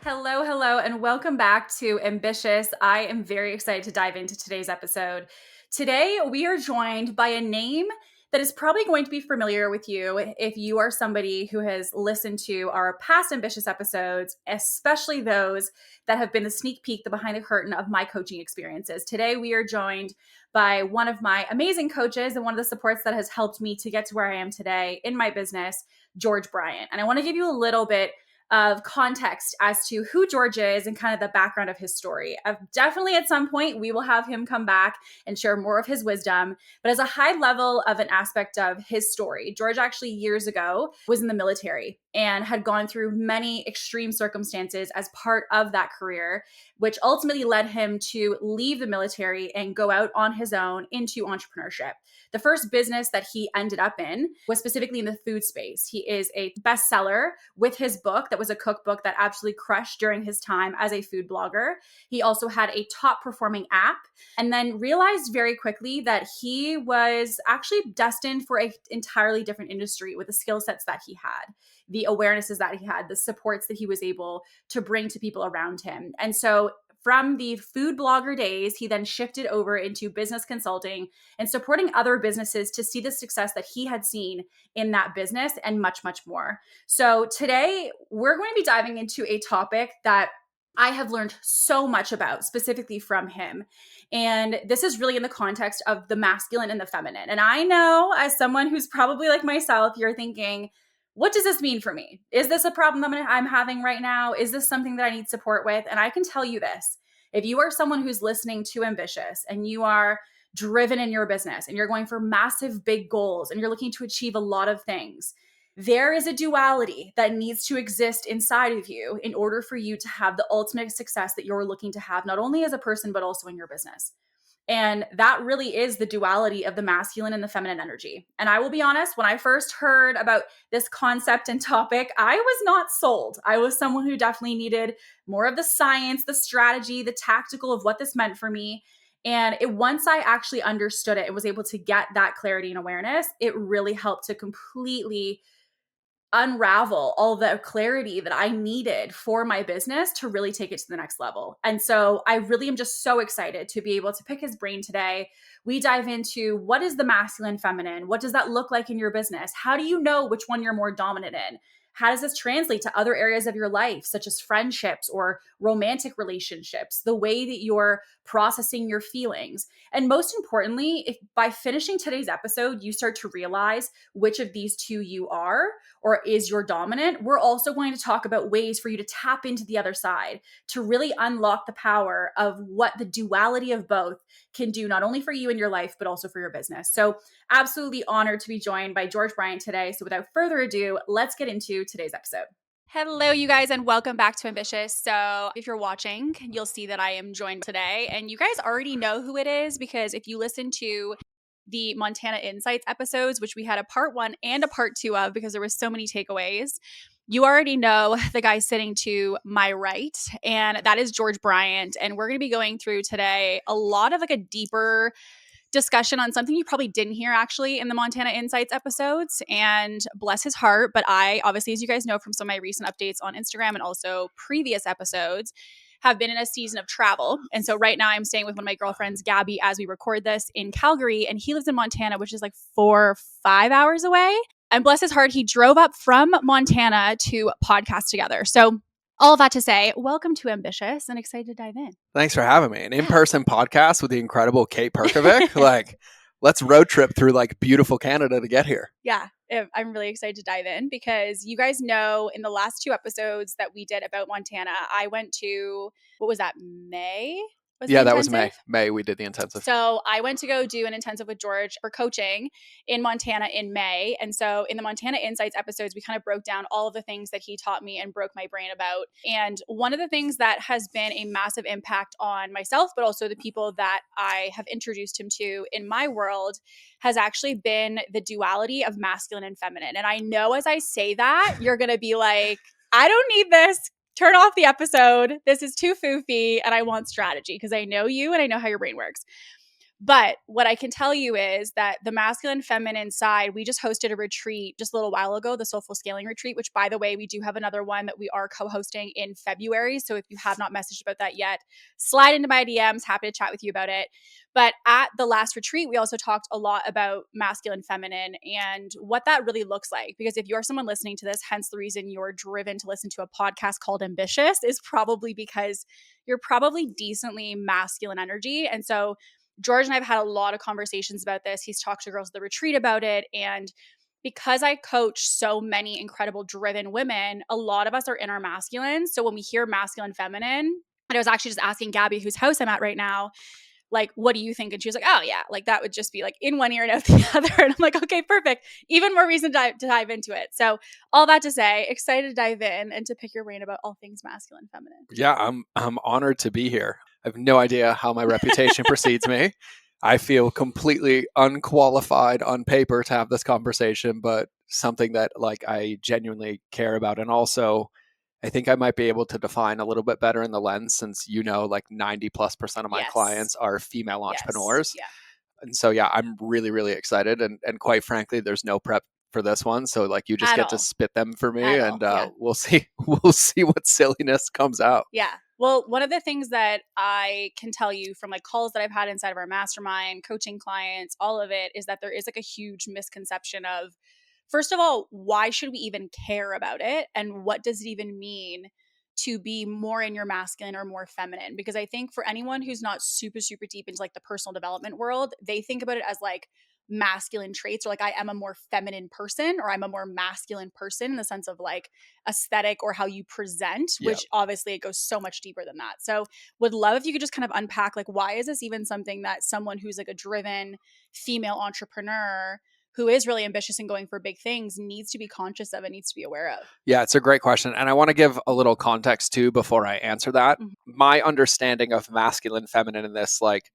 Hello, hello, and welcome back to Ambitious. I am very excited to dive into today's episode. Today, we are joined by a name that is probably going to be familiar with you if you are somebody who has listened to our past Ambitious episodes, especially those that have been the sneak peek, the behind the curtain of my coaching experiences. Today, we are joined by one of my amazing coaches and one of the supports that has helped me to get to where I am today in my business, George Bryant. And I want to give you a little bit of context as to who George is and kind of the background of his story. Definitely at some point, we will have him come back and share more of his wisdom. But as a high level of an aspect of his story, George actually years ago was in the military and had gone through many extreme circumstances as part of that career, which ultimately led him to leave the military and go out on his own into entrepreneurship. The first business that he ended up in was specifically in the food space. He is a bestseller with his book that was a cookbook that absolutely crushed during his time as a food blogger. He also had a top performing app and then realized very quickly that he was actually destined for an entirely different industry with the skill sets that he had, the awarenesses that he had, the supports that he was able to bring to people around him. And so from the food blogger days, he then shifted over into business consulting and supporting other businesses to see the success that he had seen in that business and much, much more. So today we're going to be diving into a topic that I have learned so much about specifically from him. And this is really in the context of the masculine and the feminine. And I know as someone who's probably like myself, you're thinking, what does this mean for me? Is this a problem that I'm having right now? Is this something that I need support with? And I can tell you this, if you are someone who's listening to Ambitious and you are driven in your business and you're going for massive big goals and you're looking to achieve a lot of things, there is a duality that needs to exist inside of you in order for you to have the ultimate success that you're looking to have, not only as a person, but also in your business. And that really is the duality of the masculine and the feminine energy. And I will be honest, when I first heard about this concept and topic, I was not sold. I was someone who definitely needed more of the science, the strategy, the tactical of what this meant for me. And once I actually understood it and was able to get that clarity and awareness, it really helped to completely unravel all the clarity that I needed for my business to really take it to the next level. And so I really am just so excited to be able to pick his brain today. We dive into what is the masculine, feminine? What does that look like in your business? How do you know which one you're more dominant in? How does this translate to other areas of your life, such as friendships or romantic relationships, the way that you're processing your feelings? And most importantly, if by finishing today's episode, you start to realize which of these two you are or is your dominant, we're also going to talk about ways for you to tap into the other side to really unlock the power of what the duality of both can do, not only for you in your life, but also for your business. So absolutely honored to be joined by George Bryant today. So without further ado, let's get into today's episode. Hello, you guys, and welcome back to Ambitious. So if you're watching, you'll see that I am joined today. And you guys already know who it is because if you listen to the Montana Insights episodes, which we had a part 1 and a part 2 of because there was so many takeaways, you already know the guy sitting to my right, and that is George Bryant. And we're going to be going through today a lot of like a deeper discussion on something you probably didn't hear actually in the Montana Insights episodes. And bless his heart, but I obviously, as you guys know from some of my recent updates on Instagram and also previous episodes, have been in a season of travel. And so right now I'm staying with one of my girlfriends, Gabby, as we record this in Calgary, and he lives in Montana, which is like 4 or 5 hours away. And bless his heart, he drove up from Montana to podcast together. So all of that to say, welcome to Ambitious and excited to dive in. Thanks for having me. An in-person podcast with the incredible Kate Perkovic. Like, let's road trip through like beautiful Canada to get here. Yeah, I'm really excited to dive in because you guys know in the last 2 episodes that we did about Montana, I went to, what was that, May? That was May. May we did the intensive. So I went to go do an intensive with George for coaching in Montana in May. And so in the Montana Insights episodes, we kind of broke down all of the things that he taught me and broke my brain about. And one of the things that has been a massive impact on myself, but also the people that I have introduced him to in my world, has actually been the duality of masculine and feminine. And I know as I say that, you're going to be like, I don't need this. Turn off the episode. This is too foofy and I want strategy because I know you and I know how your brain works. But what I can tell you is that the masculine feminine side, we just hosted a retreat just a little while ago, the Soulful Scaling Retreat, which, by the way, we do have another one that we are co-hosting in February. So if you have not messaged about that yet, slide into my DMs. Happy to chat with you about it. But at the last retreat, we also talked a lot about masculine feminine and what that really looks like. Because if you're someone listening to this, hence the reason you're driven to listen to a podcast called Ambitious, is probably because you're probably decently masculine energy. And so George and I have had a lot of conversations about this. He's talked to girls at the retreat about it. And because I coach so many incredible driven women, a lot of us are in our masculine. So when we hear masculine, feminine, and I was actually just asking Gabby, whose house I'm at right now, like, what do you think? And she was like, oh, yeah, like that would just be like in one ear and out the other. And I'm like, okay, perfect. Even more reason to dive into it. So all that to say, excited to dive in and to pick your brain about all things masculine, feminine. Yeah, I'm honored to be here. I have no idea how my reputation precedes me. I feel completely unqualified on paper to have this conversation, but something that like I genuinely care about. And also I think I might be able to define a little bit better in the lens since like 90+% of my clients are female entrepreneurs. Yeah. And so yeah, I'm really, really excited. And quite frankly, there's no prep for this one. So like you just At get all. to spit them for me At and all, yeah. we'll see what silliness comes out. Yeah. Well, one of the things that I can tell you from like calls that I've had inside of our mastermind, coaching clients, all of it is that there is like a huge misconception of, first of all, why should we even care about it? And what does it even mean to be more in your masculine or more feminine? Because I think for anyone who's not super, super deep into like the personal development world, they think about it as like masculine traits or like I am a more feminine person or I'm a more masculine person in the sense of like aesthetic or how you present, which obviously it goes so much deeper than that. So would love if you could just kind of unpack like why is this even something that someone who's like a driven female entrepreneur who is really ambitious and going for big things needs to be conscious of and needs to be aware of? Yeah, it's a great question. And I want to give a little context too before I answer that. Mm-hmm. My understanding of masculine, feminine in this, like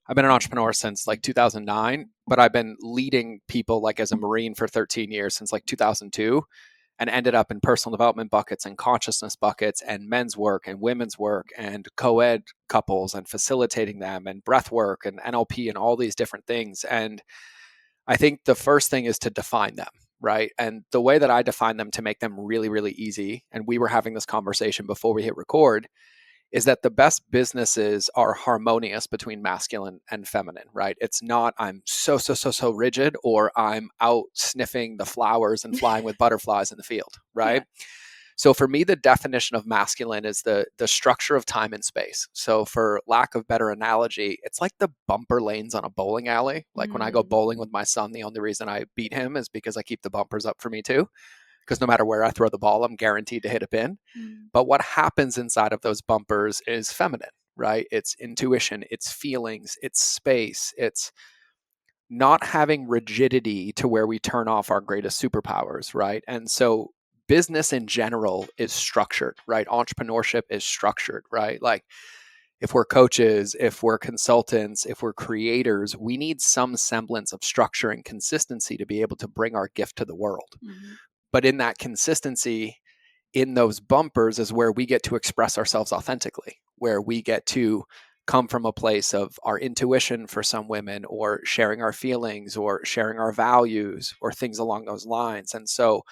I've been an entrepreneur since like 2009, but I've been leading people like as a Marine for 13 years since like 2002 and ended up in personal development buckets and consciousness buckets and men's work and women's work and co-ed couples and facilitating them and breath work and NLP and all these different things. And I think the first thing is to define them, right? And the way that I define them to make them really, really easy, and we were having this conversation before we hit record, is that the best businesses are harmonious between masculine and feminine, right? It's not I'm so rigid or I'm out sniffing the flowers and flying with butterflies in the field, right? Yeah. So for me, the definition of masculine is the structure of time and space. So for lack of better analogy, it's like the bumper lanes on a bowling alley. Like when I go bowling with my son, the only reason I beat him is because I keep the bumpers up for me too. Because no matter where I throw the ball, I'm guaranteed to hit a pin. But what happens inside of those bumpers is feminine, right? It's intuition, it's feelings, it's space, it's not having rigidity to where we turn off our greatest superpowers, right? And so business in general is structured, right? Entrepreneurship is structured, right? Like if we're coaches, if we're consultants, if we're creators, we need some semblance of structure and consistency to be able to bring our gift to the world. But in that consistency, in those bumpers is where we get to express ourselves authentically, where we get to come from a place of our intuition for some women or sharing our feelings or sharing our values or things along those lines. And so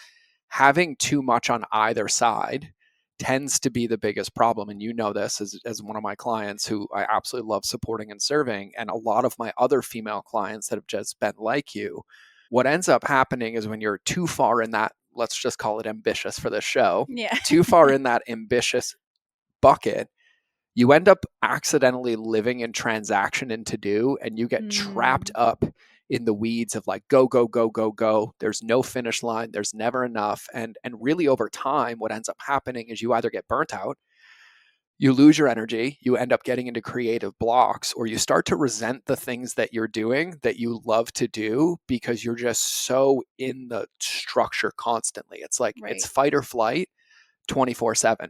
having too much on either side tends to be the biggest problem. And you know this as one of my clients who I absolutely love supporting and serving. And a lot of my other female clients that have just been like you, what ends up happening is when you're too far in that, let's just call it ambitious for this show, too far in that ambitious bucket, you end up accidentally living in transaction and to do, and you get trapped up in the weeds of like, go, go, go, go, go. There's no finish line. There's never enough. And really over time, what ends up happening is you either get burnt out, you lose your energy, you end up getting into creative blocks, or you start to resent the things that you're doing that you love to do because you're just so in the structure constantly. It's like it's fight or flight 24/7.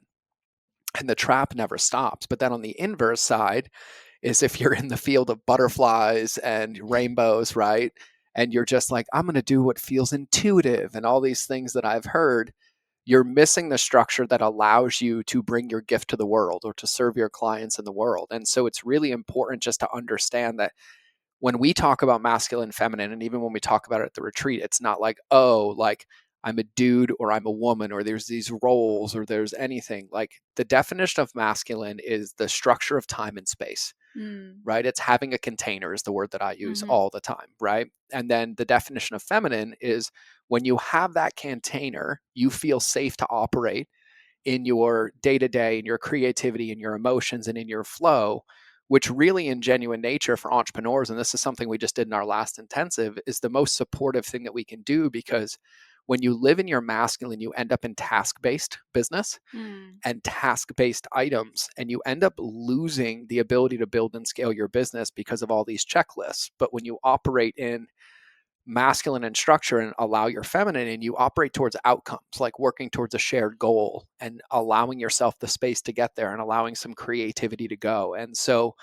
And the trap never stops. But then on the inverse side is if you're in the field of butterflies and rainbows, right? And you're just like, I'm going to do what feels intuitive and all these things that I've heard, you're missing the structure that allows you to bring your gift to the world or to serve your clients in the world. And so it's really important just to understand that when we talk about masculine, feminine, and even when we talk about it at the retreat, it's not like, oh, like I'm a dude or I'm a woman or there's these roles or there's anything. Like the definition of masculine is the structure of time and space, Mm. right? It's having a container is the word that I use Mm-hmm. all the time, right? And then the definition of feminine is when you have that container, you feel safe to operate in your day to day, in your creativity, in your emotions, and in your flow, which really, in genuine nature for entrepreneurs, and this is something we just did in our last intensive, is the most supportive thing that we can do because when you live in your masculine, you end up in task based business Mm. and task based items, and you end up losing the ability to build and scale your business because of all these checklists. But when you operate in masculine in structure and allow your feminine and you operate towards outcomes like working towards a shared goal and allowing yourself the space to get there and allowing some creativity to go. And so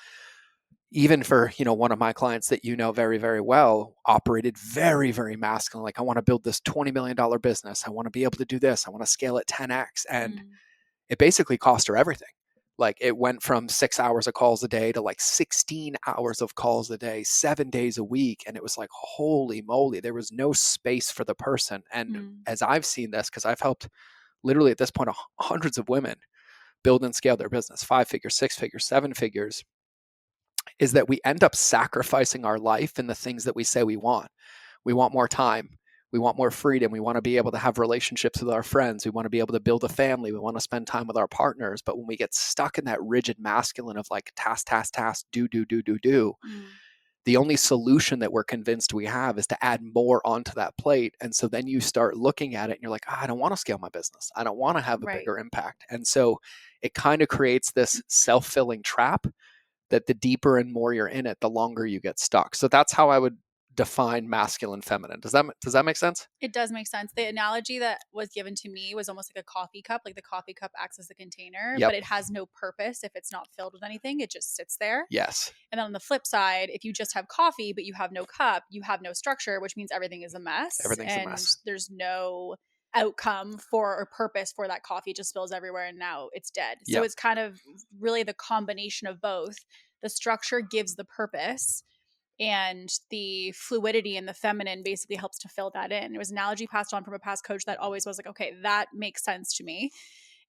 even for one of my clients that very very well operated very very masculine, like I want to build this $20 million business, I want to be able to do this, I want to scale it 10x, and Mm. it basically cost her everything. Like it went from 6 hours of calls a day to like 16 hours of calls a day, 7 days a week. And it was like, holy moly, there was no space for the person. And Mm. as I've seen this, because I've helped literally at this point hundreds of women build and scale their business, 5 figures, 6 figures, 7 figures, is that we end up sacrificing our life in the things that we say we want. We want more time. We want more freedom. We want to be able to have relationships with our friends. We want to be able to build a family. We want to spend time with our partners. But when we get stuck in that rigid masculine of like task, task, task, do, Mm. the only solution that we're convinced we have is to add more onto that plate. And so then you start looking at it and you're like, I don't want to scale my business. I don't want to have a Right. bigger impact. And so it kind of creates this self-filling trap that the deeper and more you're in it, the longer you get stuck. So that's how I would define masculine, feminine. Does that make sense? It does make sense. The analogy that was given to me was almost like a coffee cup. Like the coffee cup acts as a container, Yep. but it has no purpose if it's not filled with anything. It just sits there. Yes. And then on the flip side, if you just have coffee, but you have no cup, you have no structure, which means everything is a mess Everything's a and mess. there's no outcome for or purpose for that coffee. It just spills everywhere and now it's dead. So Yep. it's kind of really the combination of both. The structure gives the purpose and the fluidity and the feminine basically helps to fill that in. It was an analogy passed on from a past coach that always was like, okay, that makes sense to me.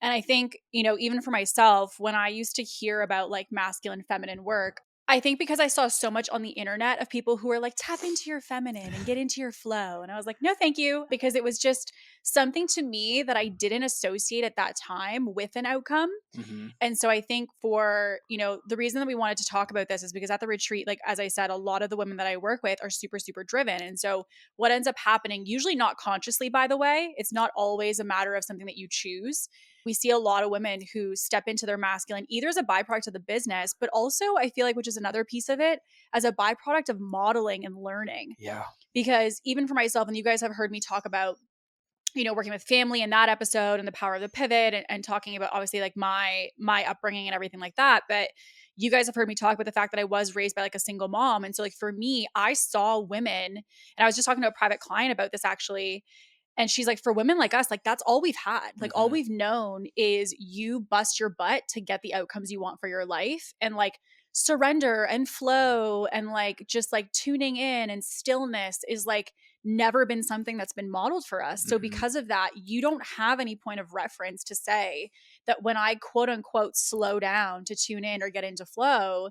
And I think, even for myself, when I used to hear about like masculine, feminine work, I think because I saw so much on the internet of people who were like, tap into your feminine and get into your flow. And I was like, no, thank you. Because it was just something to me that I didn't associate at that time with an outcome. Mm-hmm. And so I think for, the reason that we wanted to talk about this is because at the retreat, like, as I said, a lot of the women that I work with are super, super driven. And so what ends up happening, usually not consciously, by the way, it's not always a matter of something that you choose. We see a lot of women who step into their masculine either as a byproduct of the business, but also I feel like, which is another piece of it, as a byproduct of modeling and learning. Yeah. Because even for myself, and you guys have heard me talk about working with family in that episode and the power of the pivot and talking about obviously like my upbringing and everything like that. But you guys have heard me talk about the fact that I was raised by like a single mom. And so like for me, I saw women, and I was just talking to a private client about this actually. And she's like, for women like us, like that's all we've had. Like all Mm-hmm. we've known is you bust your butt to get the outcomes you want for your life. And like surrender and flow and like just like tuning in and stillness is like never been something that's been modeled for us. So Mm-hmm. because of that, you don't have any point of reference to say that when I quote unquote slow down to tune in or get into flow,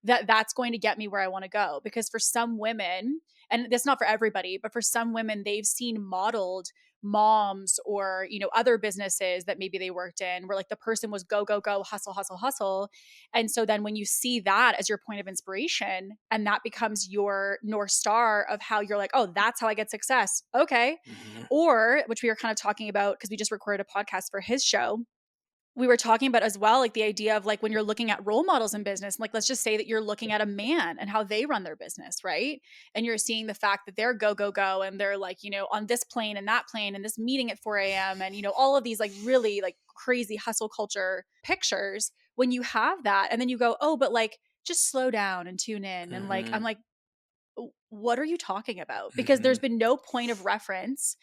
that's going to get me where I want to go. Because for some women, and that's not for everybody, but for some women, they've seen modeled moms or other businesses that maybe they worked in where like the person was go go go, hustle hustle hustle. And so then when you see that as your point of inspiration and that becomes your north star of how you're like, oh, that's how I get success, okay. Mm-hmm. Or which we were kind of talking about because we just recorded a podcast for his show, we were talking about as well, like the idea of like when you're looking at role models in business, like let's just say that you're looking at a man and how they run their business, right? And you're seeing the fact that they're go, go, go, and they're like, on this plane and that plane and this meeting at 4 a.m. And, all of these like really like crazy hustle culture pictures. When you have that and then you go, oh, but like just slow down and tune in. And like, Mm-hmm. I'm like, what are you talking about? Because Mm-hmm. there's been no point of reference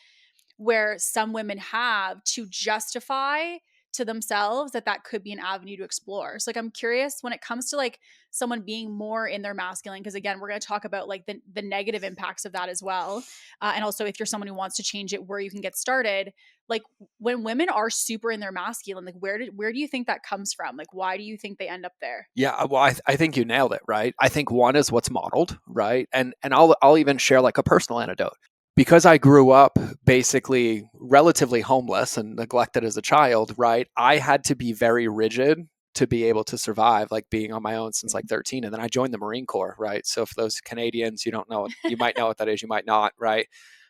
where some women have to justify to themselves, that could be an avenue to explore. So like, I'm curious when it comes to like someone being more in their masculine, because again, we're going to talk about like the negative impacts of that as well. And also if you're someone who wants to change it, where you can get started. Like when women are super in their masculine, like where do you think that comes from? Like, why do you think they end up there? Yeah, well, I think you nailed it, right? I think one is what's modeled, right? And I'll even share like a personal anecdote. Because I grew up basically relatively homeless and neglected as a child, right? I had to be very rigid to be able to survive, like being on my own since like 13. And then I joined the Marine Corps, right? So for those Canadians, you don't know, you might know what that is, you might not, right?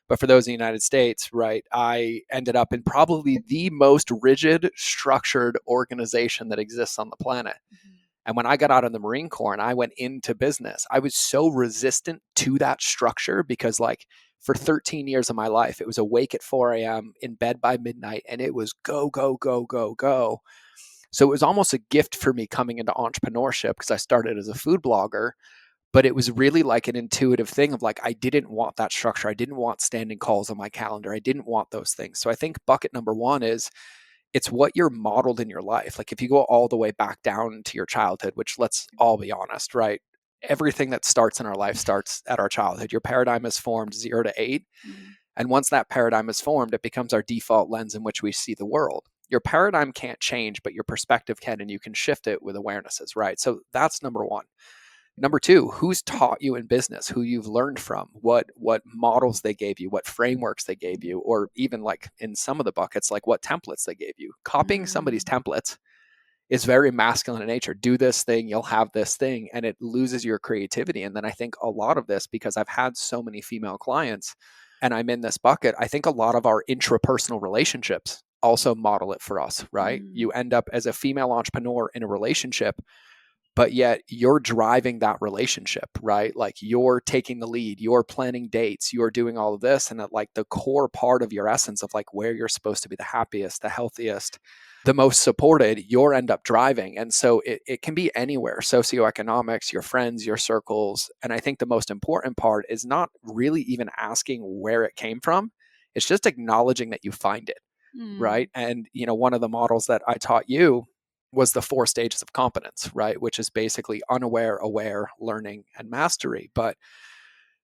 But for those in the United States, right, I ended up in probably the most rigid, structured organization that exists on the planet. And when I got out of the Marine Corps and I went into business, I was so resistant to that structure because, like, for 13 years of my life, it was awake at 4 a.m., in bed by midnight, and it was go, go, go, go, go. So it was almost a gift for me coming into entrepreneurship because I started as a food blogger, but it was really like an intuitive thing of like, I didn't want that structure. I didn't want standing calls on my calendar. I didn't want those things. So I think bucket number one is it's what you're modeled in your life. Like if you go all the way back down to your childhood, which let's all be honest, right? Everything that starts in our life starts at our childhood. Your paradigm is formed 0 to 8. Mm. And once that paradigm is formed, it becomes our default lens in which we see the world. Your paradigm can't change, but your perspective can, and you can shift it with awarenesses, right? So that's number one. Number two, who's taught you in business, who you've learned from, what models they gave you, what frameworks they gave you, or even like in some of the buckets, like what templates they gave you. Copying somebody's Mm. templates is very masculine in nature. Do this thing, you'll have this thing, and it loses your creativity. And then I think a lot of this, because I've had so many female clients and I'm in this bucket, I think a lot of our intrapersonal relationships also model it for us, right? Mm. You end up as a female entrepreneur in a relationship, but yet you're driving that relationship, right? Like you're taking the lead, you're planning dates, you're doing all of this. And at like the core part of your essence of like where you're supposed to be the happiest, the healthiest, the most supported, you'll end up driving. And so it can be anywhere, socioeconomics, your friends, your circles. And I think the most important part is not really even asking where it came from. It's just acknowledging that you find it, Mm. right? And, you know, one of the models that I taught you was the 4 stages of competence, right? Which is basically unaware, aware, learning, and mastery. But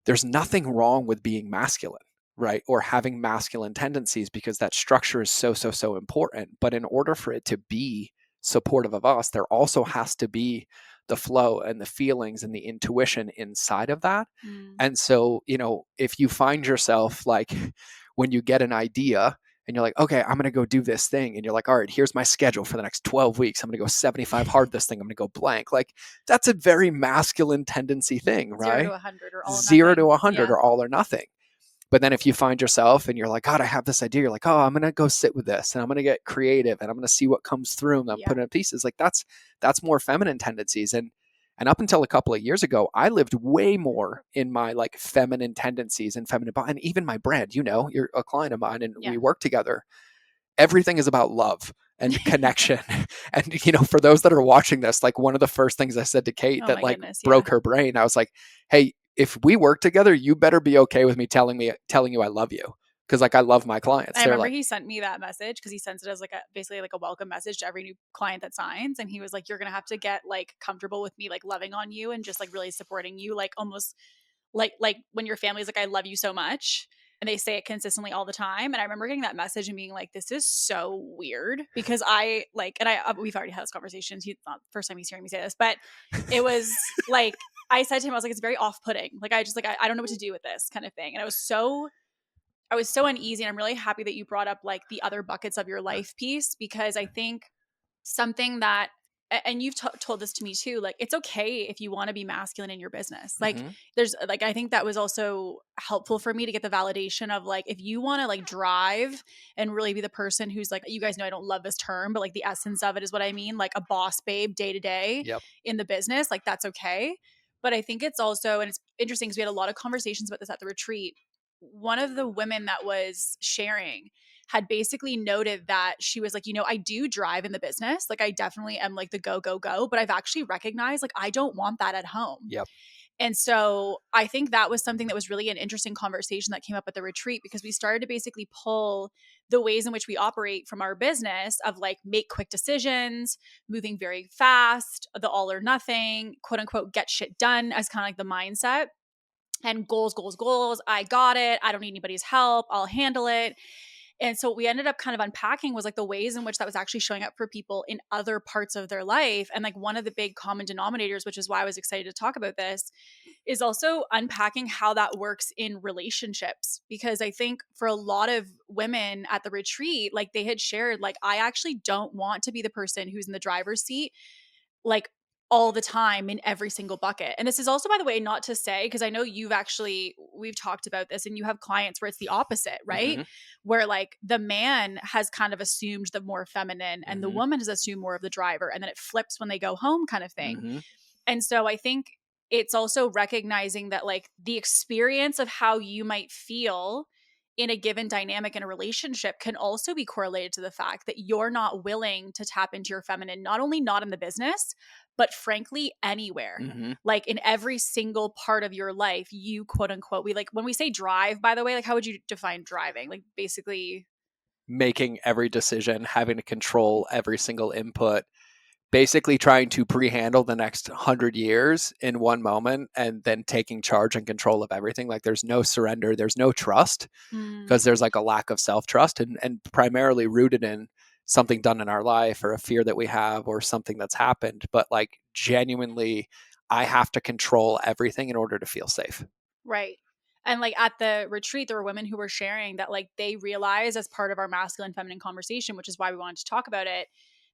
there's nothing wrong with being masculine, right? Or having masculine tendencies because that structure is so, so, so important. But in order for it to be supportive of us, there also has to be the flow and the feelings and the intuition inside of that. Mm. And so, you know, if you find yourself like when you get an idea and you're like, okay, I'm going to go do this thing. And you're like, all right, here's my schedule for the next 12 weeks. I'm going to go 75 hard this thing. I'm going to go blank. Like that's a very masculine tendency thing, 0 to right? 100 or all or 0 to nothing. 100 Yeah. or all or nothing. But then if you find yourself and you're like, God, I have this idea, you're like, oh, I'm going to go sit with this and I'm going to get creative and I'm going to see what comes through and I'm Yeah. putting it in pieces. Like that's more feminine tendencies. And up until a couple of years ago, I lived way more in my like feminine tendencies and feminine, and even my brand, you know, you're a client of mine and Yeah. we work together. Everything is about love and connection. And, you know, for those that are watching this, like one of the first things I said to Kate Oh that my like goodness. Yeah. broke her brain, I was like, hey, if we work together, you better be okay with me telling you I love you. Cause like I love my clients. I They're remember like, he sent me that message because he sends it as like a basically like a welcome message to every new client that signs. And he was like, you're gonna have to get like comfortable with me like loving on you and just like really supporting you, like almost like when your family's like, I love you so much. And they say it consistently all the time. And I remember getting that message and being like, this is so weird because I like, and we've already had this conversation. He's not the first time he's hearing me say this, but it was like, I said to him, I was like, it's very off putting. Like, I just like, I don't know what to do with this kind of thing. And I was so uneasy. And I'm really happy that you brought up like the other buckets of your life piece, because I think something that, and you've told this to me too, like it's okay if you want to be masculine in your business. Like mm-hmm, there's like, I think that was also helpful for me to get the validation of like, if you want to like drive and really be the person who's like, you guys know I don't love this term, but like the essence of it is what I mean, like a boss babe day to day yep, in the business, like that's okay. But I think it's also, and it's interesting because we had a lot of conversations about this at the retreat. One of the women that was sharing had basically noted that she was like, you know, I do drive in the business. Like I definitely am like the go, go, go, but I've actually recognized like I don't want that at home. yep, And so I think that was something that was really an interesting conversation that came up at the retreat, because we started to basically pull the ways in which we operate from our business of like make quick decisions, moving very fast, the all or nothing, quote unquote, get shit done as kind of like the mindset, and goals, goals, goals. I got it. I don't need anybody's help. I'll handle it. And so what we ended up kind of unpacking was like the ways in which that was actually showing up for people in other parts of their life. And like one of the big common denominators, which is why I was excited to talk about this, is also unpacking how that works in relationships. Because I think for a lot of women at the retreat, like they had shared, like, I actually don't want to be the person who's in the driver's seat, like all the time in every single bucket. And this is also, by the way, not to say, because I know we've talked about this and you have clients where it's the opposite, right? Mm-hmm. Where like the man has kind of assumed the more feminine and the Mm-hmm. woman has assumed more of the driver. And then it flips when they go home, kind of thing. Mm-hmm. And so I think it's also recognizing that like the experience of how you might feel in a given dynamic in a relationship can also be correlated to the fact that you're not willing to tap into your feminine, not only not in the business, but frankly, anywhere. Mm-hmm. Like in every single part of your life, you quote unquote, we like when we say drive, by the way, like how would you define driving? Like basically, Making every decision, having to control every single input, basically trying to pre-handle the next 100 years in one moment, and then taking charge and control of everything. Like there's no surrender, there's no trust, because there's like a lack of self-trust, and primarily rooted in something done in our life or a fear that we have or something that's happened. But like genuinely, I have to control everything in order to feel safe. right. And like at the retreat, there were women who were sharing that like they realized as part of our masculine feminine conversation, which is why we wanted to talk about it,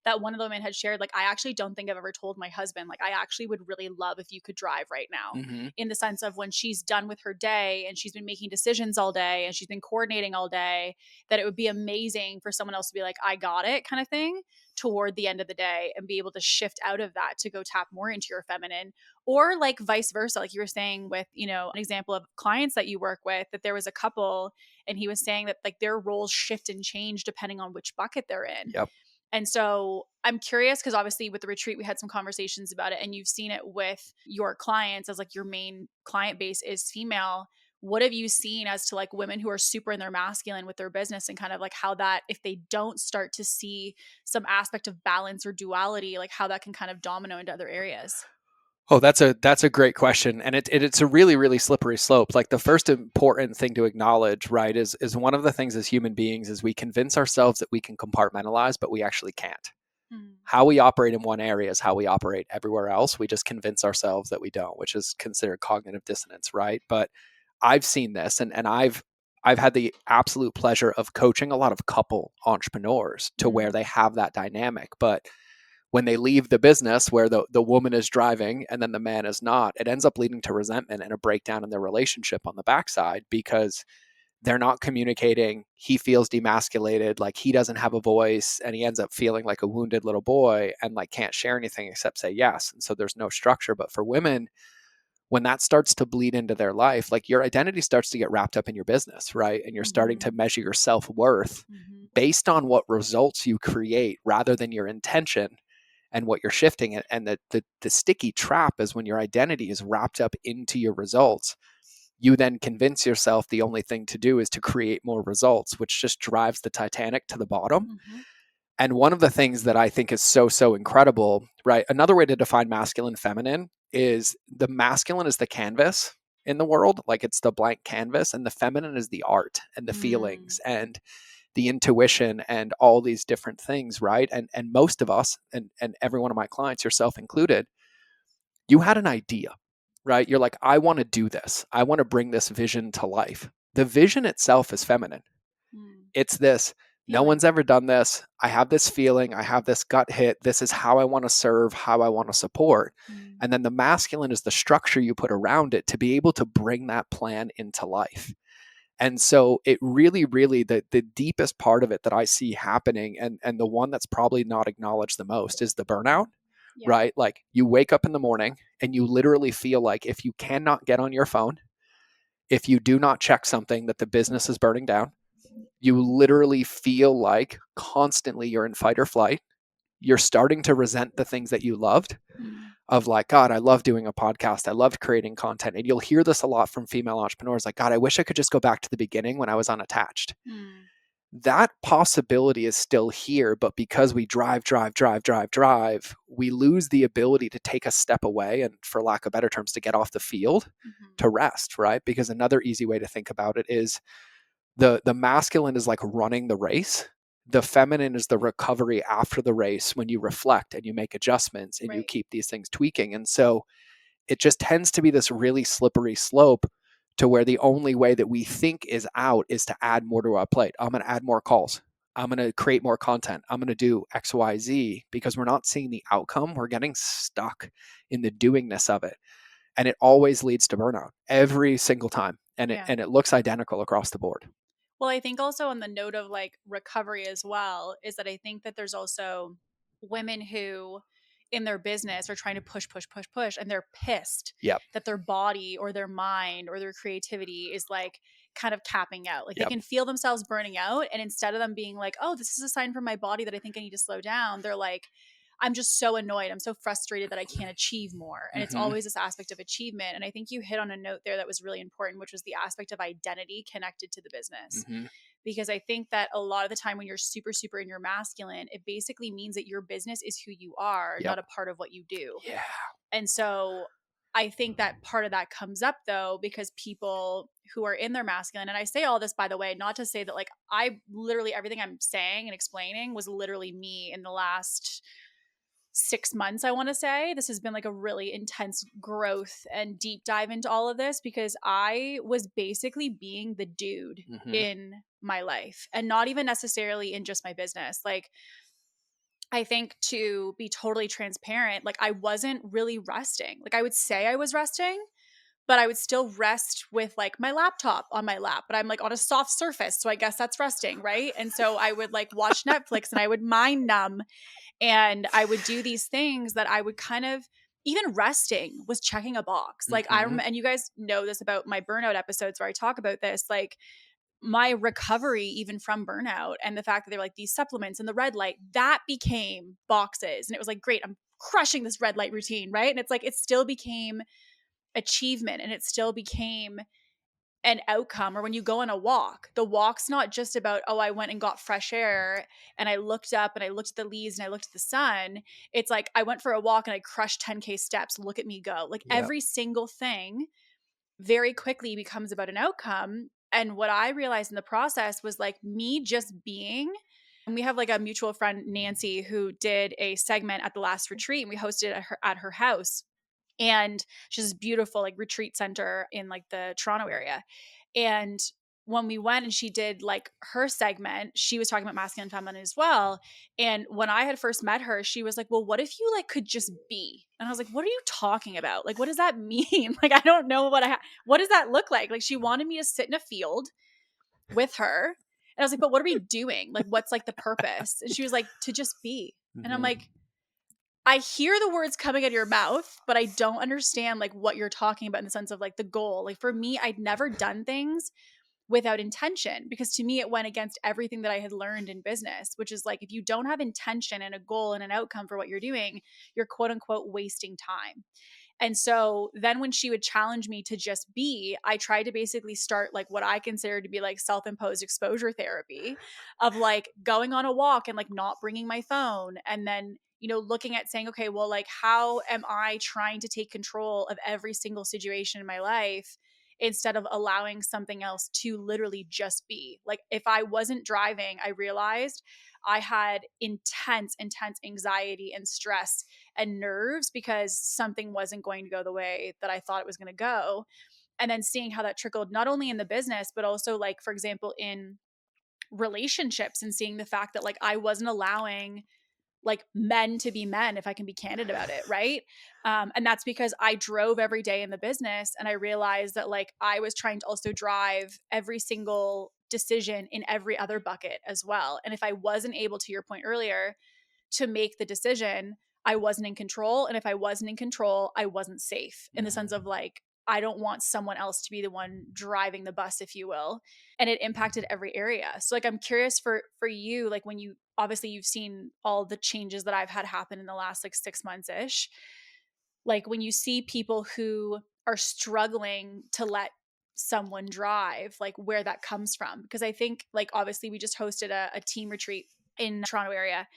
that one of the women had shared, like, I actually don't think I've ever told my husband, like, I actually would really love if you could drive right now, Mm-hmm. in the sense of when she's done with her day and she's been making decisions all day and she's been coordinating all day, that it would be amazing for someone else to be like, I got it, kind of thing, toward the end of the day, and be able to shift out of that to go tap more into your feminine. Or like vice versa, like you were saying with, you know, an example of clients that you work with, that there was a couple and he was saying that like their roles shift and change depending on which bucket they're in. Yep. And so I'm curious, because obviously with the retreat, we had some conversations about it and you've seen it with your clients, as like your main client base is female. What have you seen as to like women who are super in their masculine with their business, and kind of like how that, if they don't start to see some aspect of balance or duality, like how that can kind of domino into other areas? Oh, that's a great question, and it's a really really slippery slope. Like the first important thing to acknowledge, right, is one of the things as human beings is we convince ourselves that we can compartmentalize, but we actually can't. Mm. How we operate in one area is how we operate everywhere else. We just convince ourselves that we don't, which is considered cognitive dissonance, right? But I've seen this, and I've had the absolute pleasure of coaching a lot of couple entrepreneurs to where Mm. they have that dynamic, but when they leave the business where the woman is driving and then the man is not, it ends up leading to resentment and a breakdown in their relationship on the backside, because they're not communicating. He feels demasculated, like he doesn't have a voice, and he ends up feeling like a wounded little boy and like can't share anything except say yes. And so there's no structure. But for women, when that starts to bleed into their life, like your identity starts to get wrapped up in your business, right? And you're starting to Mm-hmm. measure your self-worth Mm-hmm. based on what results you create rather than your intention and what you're shifting. And the sticky trap is when your identity is wrapped up into your results, you then convince yourself the only thing to do is to create more results, which just drives the Titanic to the bottom. Mm-hmm. And one of the things that I think is so incredible, right? Another way to define masculine feminine is the masculine is the canvas in the world, like it's the blank canvas, and the feminine is the art and the Mm. feelings and the intuition and all these different things, right? And most of us, and every one of my clients, yourself included, you had an idea, right? You're like, I want to do this. I want to bring this vision to life. The vision itself is feminine. Mm. It's this, no Feeling. one's ever done this. I have this feeling. I have this gut hit. This is how I want to serve, how I want to support. Mm. And then the masculine is the structure you put around it to be able to bring that plan into life. And so it really, really, the deepest part of it that I see happening, and the one that's probably not acknowledged the most, is the burnout, Yeah. right? Like you wake up in the morning and you literally feel like if you cannot get on your phone, if you do not check something, that the business is burning down. You literally feel like constantly you're in fight or flight. you're starting to resent the things that you loved, Mm. of like, God, I love doing a podcast. I loved creating content. And you'll hear this a lot from female entrepreneurs, like, God, I wish I could just go back to the beginning when I was unattached. Mm. That possibility is still here, but because we drive, we lose the ability to take a step away and, for lack of better terms, to get off the field, Mm-hmm. to rest, right? Because another easy way to think about it is the masculine is like running the race. The feminine is the recovery after the race, when you reflect and you make adjustments and you Right. keep these things tweaking. And so it just tends to be this really slippery slope, to where the only way that we think is out is to add more to our plate. I'm going to add more calls. I'm going to create more content. I'm going to do X, Y, Z, because we're not seeing the outcome. We're getting stuck in the doingness of it. And it always leads to burnout every single time. And Yeah. it looks identical across the board. Well, I think also on the note of like recovery as well, is that I think that there's also women who in their business are trying to push, and they're pissed Yep. that their body or their mind or their creativity is like kind of capping out. Like they Yep. can feel themselves burning out. And instead of them being like, oh, this is a sign from my body that I think I need to slow down, they're like, I'm just so annoyed. I'm so frustrated that I can't achieve more. And it's Mm-hmm. always this aspect of achievement. And I think you hit on a note there that was really important, which was the aspect of identity connected to the business. Mm-hmm. Because I think that a lot of the time when you're super, super in your masculine, it basically means that your business is who you are, Yep. not a part of what you do. Yeah. And so I think that part of that comes up though, because people who are in their masculine, and I say all this, by the way, not to say that like I literally everything I'm saying and explaining was literally me in the last 6 months, I want to say. This has been like a really intense growth and deep dive into all of this, because I was basically being the dude Mm-hmm. in my life, and not even necessarily in just my business. Like, I think, to be totally transparent, like I wasn't really resting. Like I would say I was resting, but I would still rest with like my laptop on my lap, but I'm like on a soft surface. So I guess that's resting, right? And so I would like watch Netflix and I would mind numb, and I would do these things that I would kind of, even resting was checking a box. Like I Mm-hmm. remember, and you guys know this about my burnout episodes where I talk about this, like my recovery even from burnout and the fact that they're like these supplements and the red light, that became boxes. And it was like, great, I'm crushing this red light routine, right? And it's like, it still became achievement, and it still became an outcome. Or when you go on a walk, the walk's not just about, oh, I went and got fresh air and I looked up and I looked at the leaves and I looked at the sun. It's like, I went for a walk and I crushed 10K steps. Look at me go. Like Yep. every single thing very quickly becomes about an outcome. And what I realized in the process was like me just being. And we have like a mutual friend, Nancy, who did a segment at the last retreat, and we hosted it at her house. And she's this beautiful like retreat center in like the Toronto area. And when we went and she did like her segment, she was talking about masculine and feminine as well. And when I had first met her, she was like, well, what if you like could just be? And I was like, what are you talking about? Like, what does that mean? Like, I don't know what does that look like? Like, she wanted me to sit in a field with her. And I was like, but what are we doing? Like, what's like the purpose? And she was like, to just be. Mm-hmm. And I'm like, I hear the words coming out of your mouth, but I don't understand like what you're talking about in the sense of like the goal. Like for me, I'd never done things without intention, because to me it went against everything that I had learned in business, which is like, if you don't have intention and a goal and an outcome for what you're doing, you're quote unquote wasting time. And so then when she would challenge me to just be, I tried to basically start like what I consider to be like self-imposed exposure therapy, of like going on a walk and like not bringing my phone, and then, you know, looking at saying, okay, well, like how am I trying to take control of every single situation in my life instead of allowing something else to literally just be. Like if I wasn't driving, I realized I had intense anxiety and stress and nerves because something wasn't going to go the way that I thought it was going to go. And then seeing how that trickled not only in the business, but also like, for example, in relationships, and seeing the fact that like I wasn't allowing like men to be men, if I can be candid about it, right? And that's because I drove every day in the business, and I realized that like I was trying to also drive every single decision in every other bucket as well. And if I wasn't able, to your point earlier, to make the decision, I wasn't in control. And if I wasn't in control, I wasn't safe, in the sense of like I don't want someone else to be the one driving the bus, if you will. And it impacted every area. So like I'm curious for you, like when you obviously you've seen all the changes that I've had happen in the last like 6 months ish. Like when you see people who are struggling to let someone drive, like where that comes from. Because I think like obviously we just hosted a team retreat in the Toronto area,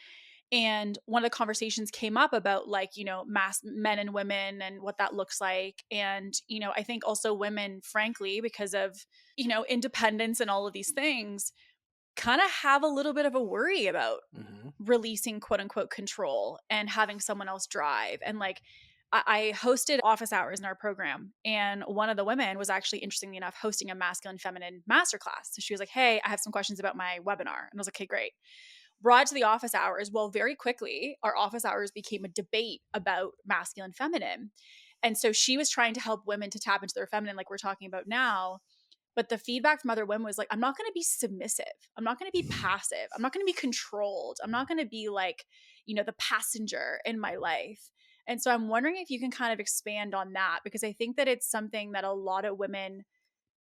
and one of the conversations came up about like mass men and women and what that looks like. And I think also women, frankly, because of independence and all of these things, kind of have a little bit of a worry about releasing quote unquote control and having someone else drive. And like I hosted office hours in our program, and one of the women was actually, interestingly enough, hosting a masculine feminine masterclass. So she was like, hey, I have some questions about my webinar. And I was like, okay, great. Brought it to the office hours. Well, very quickly, our office hours became a debate about masculine, feminine. And so she was trying to help women to tap into their feminine, like we're talking about now. But the feedback from other women was like, I'm not going to be submissive. I'm not going to be passive. I'm not going to be controlled. I'm not going to be like, the passenger in my life. And so I'm wondering if you can kind of expand on that, because I think that it's something that a lot of women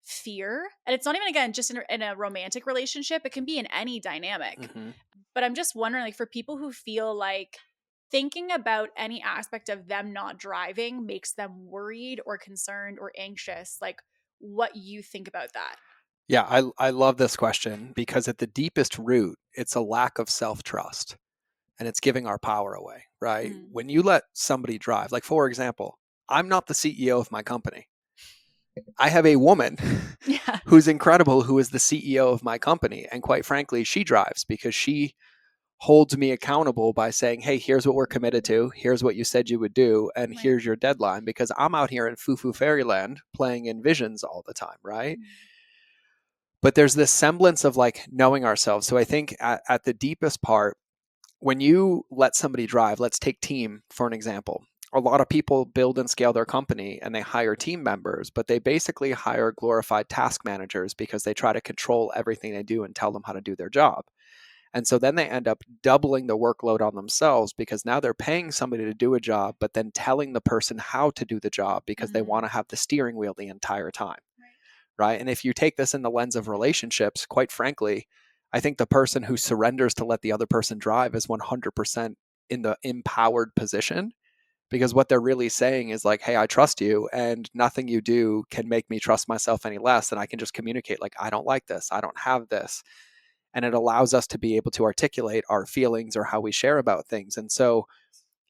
fear. And it's not even, again, just in a romantic relationship, it can be in any dynamic. But I'm just wondering, like, for people who feel like thinking about any aspect of them not driving makes them worried or concerned or anxious, like what you think about that. Yeah, I love this question because at the deepest root, it's a lack of self-trust and it's giving our power away, right? When you let somebody drive, like for example, I'm not the CEO of my company. I have a woman Yeah. who's incredible, who is the CEO of my company. And quite frankly, she drives because she holds me accountable by saying, hey, here's what we're committed to. Here's what you said you would do. And Right. here's your deadline, because I'm out here in foo-foo fairyland playing in visions all the time, right? But there's this semblance of like knowing ourselves. So I think at the deepest part, when you let somebody drive, let's take team for an example. A lot of people build and scale their company and they hire team members, but they basically hire glorified task managers because they try to control everything they do and tell them how to do their job. And so then they end up doubling the workload on themselves because now they're paying somebody to do a job, but then telling the person how to do the job because they want to have the steering wheel the entire time. Right. And if you take this in the lens of relationships, quite frankly, I think the person who surrenders to let the other person drive is 100% in the empowered position, because what they're really saying is like, hey, I trust you and nothing you do can make me trust myself any less. And I can just communicate like, I don't like this. I don't have this. And it allows us to be able to articulate our feelings or how we share about things. And so,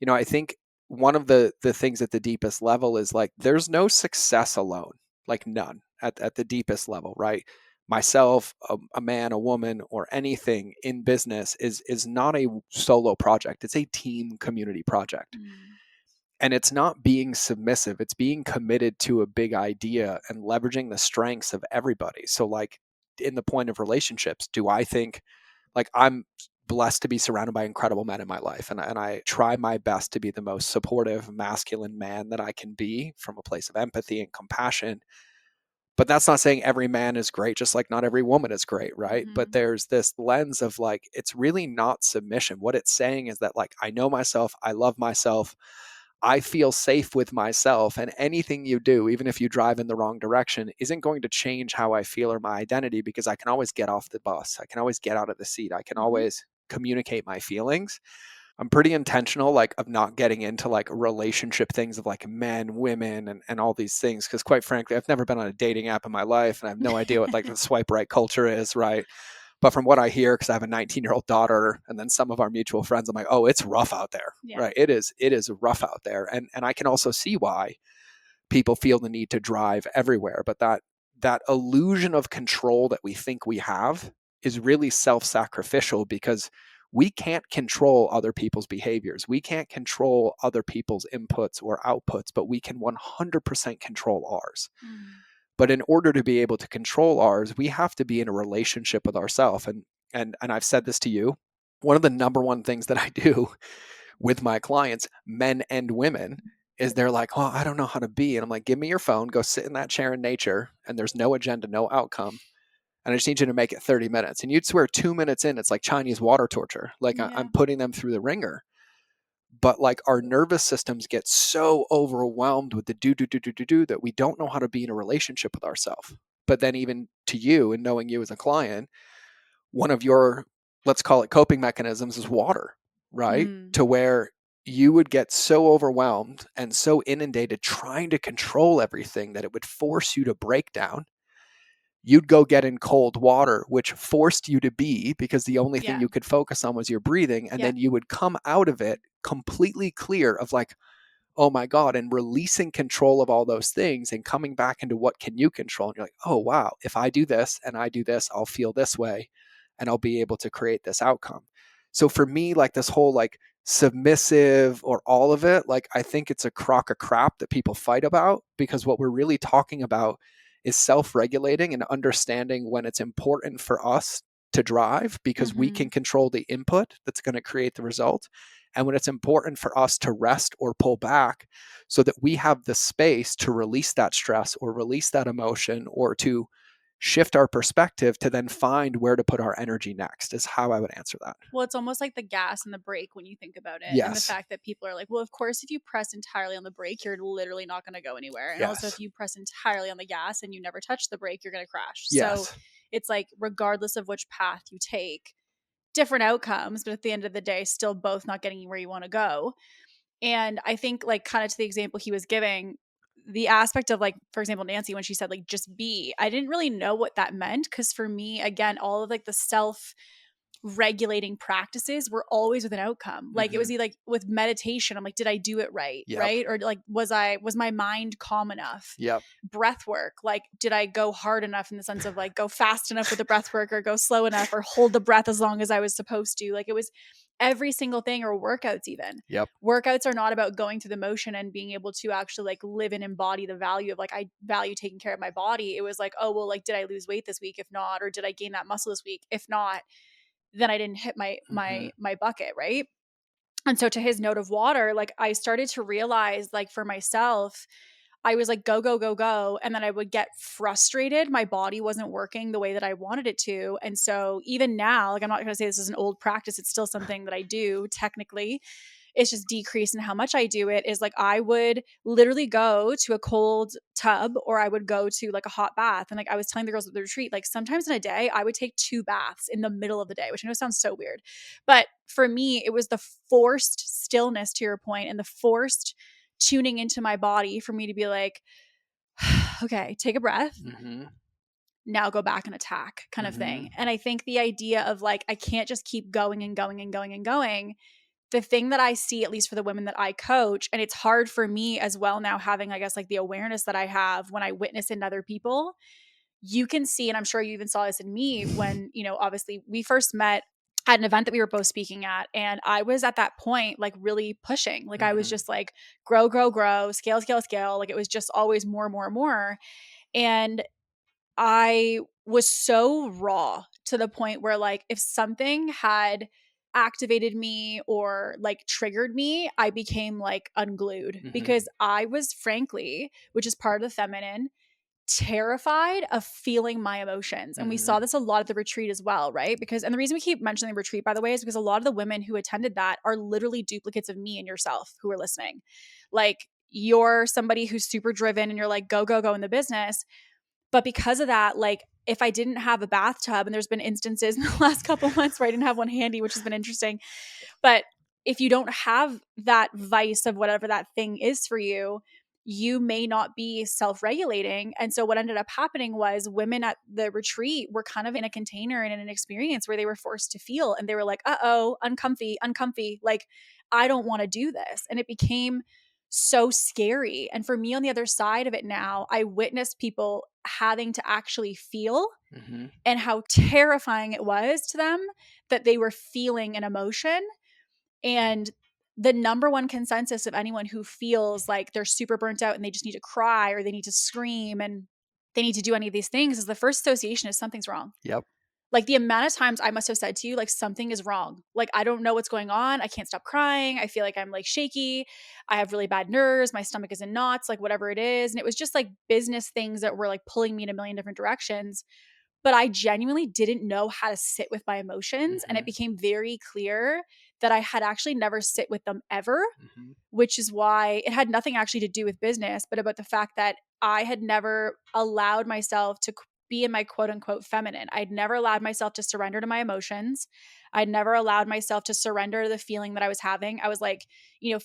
I think one of the things at the deepest level is like, there's no success alone, like none at the deepest level, right? Myself, a man, a woman, or anything in business is not a solo project. It's a team community project. And it's not being submissive. It's being committed to a big idea and leveraging the strengths of everybody. So like in the point of relationships, do I think like I'm blessed to be surrounded by incredible men in my life. And I try my best to be the most supportive, masculine man that I can be from a place of empathy and compassion. But that's not saying every man is great, just like not every woman is great, right? But there's this lens of like, it's really not submission. What it's saying is that like, I know myself, I love myself, I feel safe with myself, and anything you do, even if you drive in the wrong direction, isn't going to change how I feel or my identity, because I can always get off the bus. I can always get out of the seat. I can always communicate my feelings. I'm pretty intentional, like, of not getting into like relationship things of like men, women, and all these things. Cause quite frankly, I've never been on a dating app in my life and I have no idea what like the swipe right culture is, right? But from what I hear, because I have a 19-year-old daughter and then some of our mutual friends, I'm like, oh, it's rough out there, right? It is rough out there. And I can also see why people feel the need to drive everywhere. But that illusion of control that we think we have is really self-sacrificial, because we can't control other people's behaviors. We can't control other people's inputs or outputs, but we can 100% control ours. But in order to be able to control ours, we have to be in a relationship with ourselves. And I've said this to you. One of the number one things that I do with my clients, men and women, is they're like, well, I don't know how to be. And I'm like, give me your phone, go sit in that chair in nature, and there's no agenda, no outcome. And I just need you to make it 30 minutes. And you'd swear 2 minutes in, it's like Chinese water torture. Like I'm putting them through the ringer. But like our nervous systems get so overwhelmed with the do that we don't know how to be in a relationship with ourselves. But then even to you and knowing you as a client, one of your, let's call it coping mechanisms, is water, right? Mm. To where you would get so overwhelmed and so inundated trying to control everything that it would force you to break down. You'd go get in cold water, which forced you to be, because the only thing Yeah. you could focus on was your breathing. And Yeah. then you would come out of it completely clear of like, oh my God, and releasing control of all those things and coming back into what can you control. And you're like, oh, wow, if I do this and I do this, I'll feel this way and I'll be able to create this outcome. So for me, like this whole like submissive or all of it, like I think it's a crock of crap that people fight about, because what we're really talking about is self-regulating and understanding when it's important for us to drive because we Mm-hmm. can control the input that's going to create the result, and when it's important for us to rest or pull back so that we have the space to release that stress or release that emotion or to shift our perspective to then find where to put our energy next, is how I would answer that. Well, it's almost like the gas and the brake when you think about it. And the Yes. fact that people are like, well, of course, if you press entirely on the brake, you're literally not going to go anywhere. And also, if Yes. you press entirely on the gas and you never touch the brake, you're going to crash. So Yes. it's like, regardless of which path you take, different outcomes, but at the end of the day, still both not getting you where you want to go. And I think, like, kind of to the example he was giving, the aspect of, like, for example, Nancy, when she said, like, just be, I didn't really know what that meant. Cause for me, again, all of like the self regulating practices were always with an outcome. Like, it Mm-hmm. was like with meditation, I'm like, did I do it right? Yep. Right. Or like, was my mind calm enough? Yep. Breath work, like, did I go hard enough in the sense of like go fast enough with the breath work, or go slow enough, or hold the breath as long as I was supposed to? Like, it was every single thing. Or workouts, even Yep. workouts are not about going through the motion and being able to actually like live and embody the value of like, I value taking care of my body. It was like, oh well, like, did I lose weight this week? If not, or did I gain that muscle this week? If not, then I didn't hit my Mm-hmm. my bucket, right? And so, to his note of water, like, I started to realize, like, for myself, I was like, go, go, go, go. And then I would get frustrated. My body wasn't working the way that I wanted it to. And so even now, like, I'm not going to say this is an old practice. It's still something that I do technically. It's just decreased in how much I do it. Is like, I would literally go to a cold tub, or I would go to like a hot bath. And like, I was telling the girls at the retreat, like, sometimes in a day, I would take 2 baths in the middle of the day, which I know sounds so weird. But for me, it was the forced stillness, to your point, and the forced tuning into my body for me to be like, okay, take a breath. Mm-hmm. Now go back and attack, kind of Mm-hmm. thing. And I think the idea of like, I can't just keep going and going and going and going. The thing that I see, at least for the women that I coach, and it's hard for me as well now, having, I guess, like the awareness that I have when I witness in other people, you can see, and I'm sure you even saw this in me when, obviously we first met at an event that we were both speaking at. And I was at that point, like, really pushing. Like, I was Mm-hmm. just like, grow, grow, grow, scale, scale, scale. Like, it was just always more, more, more. And I was so raw to the point where, like, if something had activated me or like triggered me, I became like unglued, Mm-hmm. because I was, frankly, which is part of the feminine, terrified of feeling my emotions. And we Mm-hmm. saw this a lot at the retreat as well, right? Because, and the reason we keep mentioning the retreat, by the way, is because a lot of the women who attended that are literally duplicates of me and yourself who are listening. Like, you're somebody who's super driven and you're like, go, go, go in the business. But because of that, like, if I didn't have a bathtub, and there's been instances in the last couple months where I didn't have one handy, which has been interesting. But if you don't have that vice of whatever that thing is for you, you may not be self-regulating. And so what ended up happening was, women at the retreat were kind of in a container and in an experience where they were forced to feel, and they were like, uh-oh, uncomfy, uncomfy. Like, I don't want to do this. And it became so scary. And for me, on the other side of it now, I witnessed people having to actually feel, Mm-hmm. and how terrifying it was to them that they were feeling an emotion. And the number one consensus of anyone who feels like they're super burnt out and they just need to cry, or they need to scream, and they need to do any of these things, is the first association is something's wrong. Yep. Like, the amount of times I must have said to you, like, something is wrong. Like, I don't know what's going on. I can't stop crying. I feel like I'm like shaky. I have really bad nerves. My stomach is in knots, like whatever it is. And it was just like business things that were like pulling me in a million different directions. but I genuinely didn't know how to sit with my emotions. And it became very clear that I had actually never sit with them ever, which is why it had nothing actually to do with business, but about the fact that I had never allowed myself to be in my quote unquote feminine. I'd never allowed myself to surrender to my emotions. I'd never allowed myself to surrender to the feeling that I was having. I was like,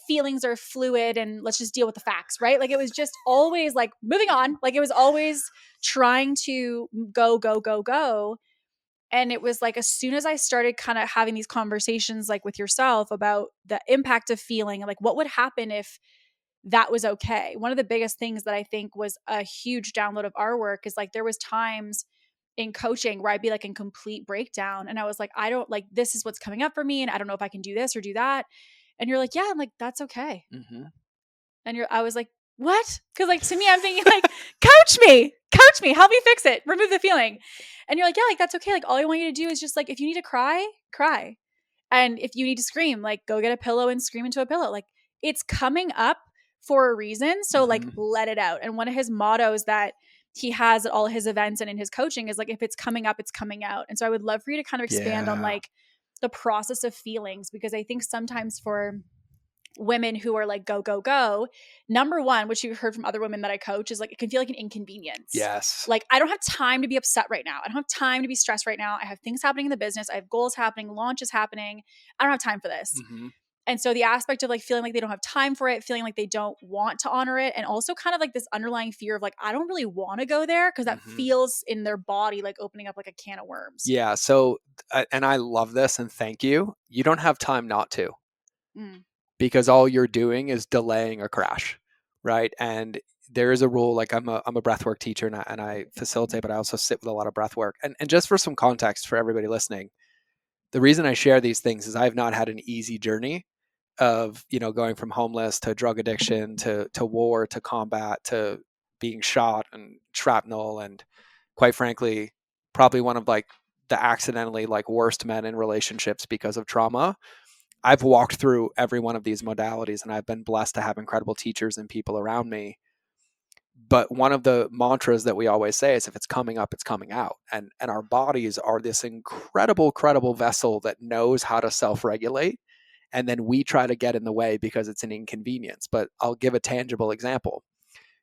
feelings are fluid and let's just deal with the facts, right? Like it was just always like moving on. Like it was always trying to go, go, go, go. And it was like as soon as I started kind of having these conversations like with yourself about the impact of feeling, like what would happen if that was okay. One of the biggest things that I think was a huge download of our work is like there was times in coaching where I'd be like in complete breakdown and I was like, I don't like this is what's coming up for me and I don't know if I can do this or do that. And you're like, yeah, I'm like, that's okay. And I was like, what? Because like to me, I'm thinking like, coach me, help me fix it, remove the feeling. And you're like, yeah, like that's okay. Like all I want you to do is just like, if you need to cry, cry. And if you need to scream, like go get a pillow and scream into a pillow. Like it's coming up for a reason. So like let it out. And one of his mottos that he has at all his events and in his coaching is like, if it's coming up, it's coming out. And so I would love for you to kind of expand on like the process of feelings, because I think sometimes for women who are like, go, go, go, number one, which you've heard from other women that I coach, is like, it can feel like an inconvenience. Yes. Like, I don't have time to be upset right now. I don't have time to be stressed right now. I have things happening in the business. I have goals happening, launches happening. I don't have time for this. And so the aspect of like feeling like they don't have time for it, feeling like they don't want to honor it, and also kind of like this underlying fear of like, I don't really want to go there because that feels in their body like opening up like a can of worms. Yeah. So, and I love this and thank you. You don't have time not to, because all you're doing is delaying a crash, right? And there is a rule, like I'm a breathwork teacher and I facilitate, but I also sit with a lot of breathwork. And just for some context for everybody listening, the reason I share these things is I've not had an easy journey of, going from homeless to drug addiction to war to combat to being shot and shrapnel, and quite frankly, probably one of like the accidentally like worst men in relationships because of trauma. I've walked through every one of these modalities and I've been blessed to have incredible teachers and people around me. But one of the mantras that we always say is if it's coming up, it's coming out. And our bodies are this incredible vessel that knows how to self-regulate. And then we try to get in the way because it's an inconvenience. But I'll give a tangible example.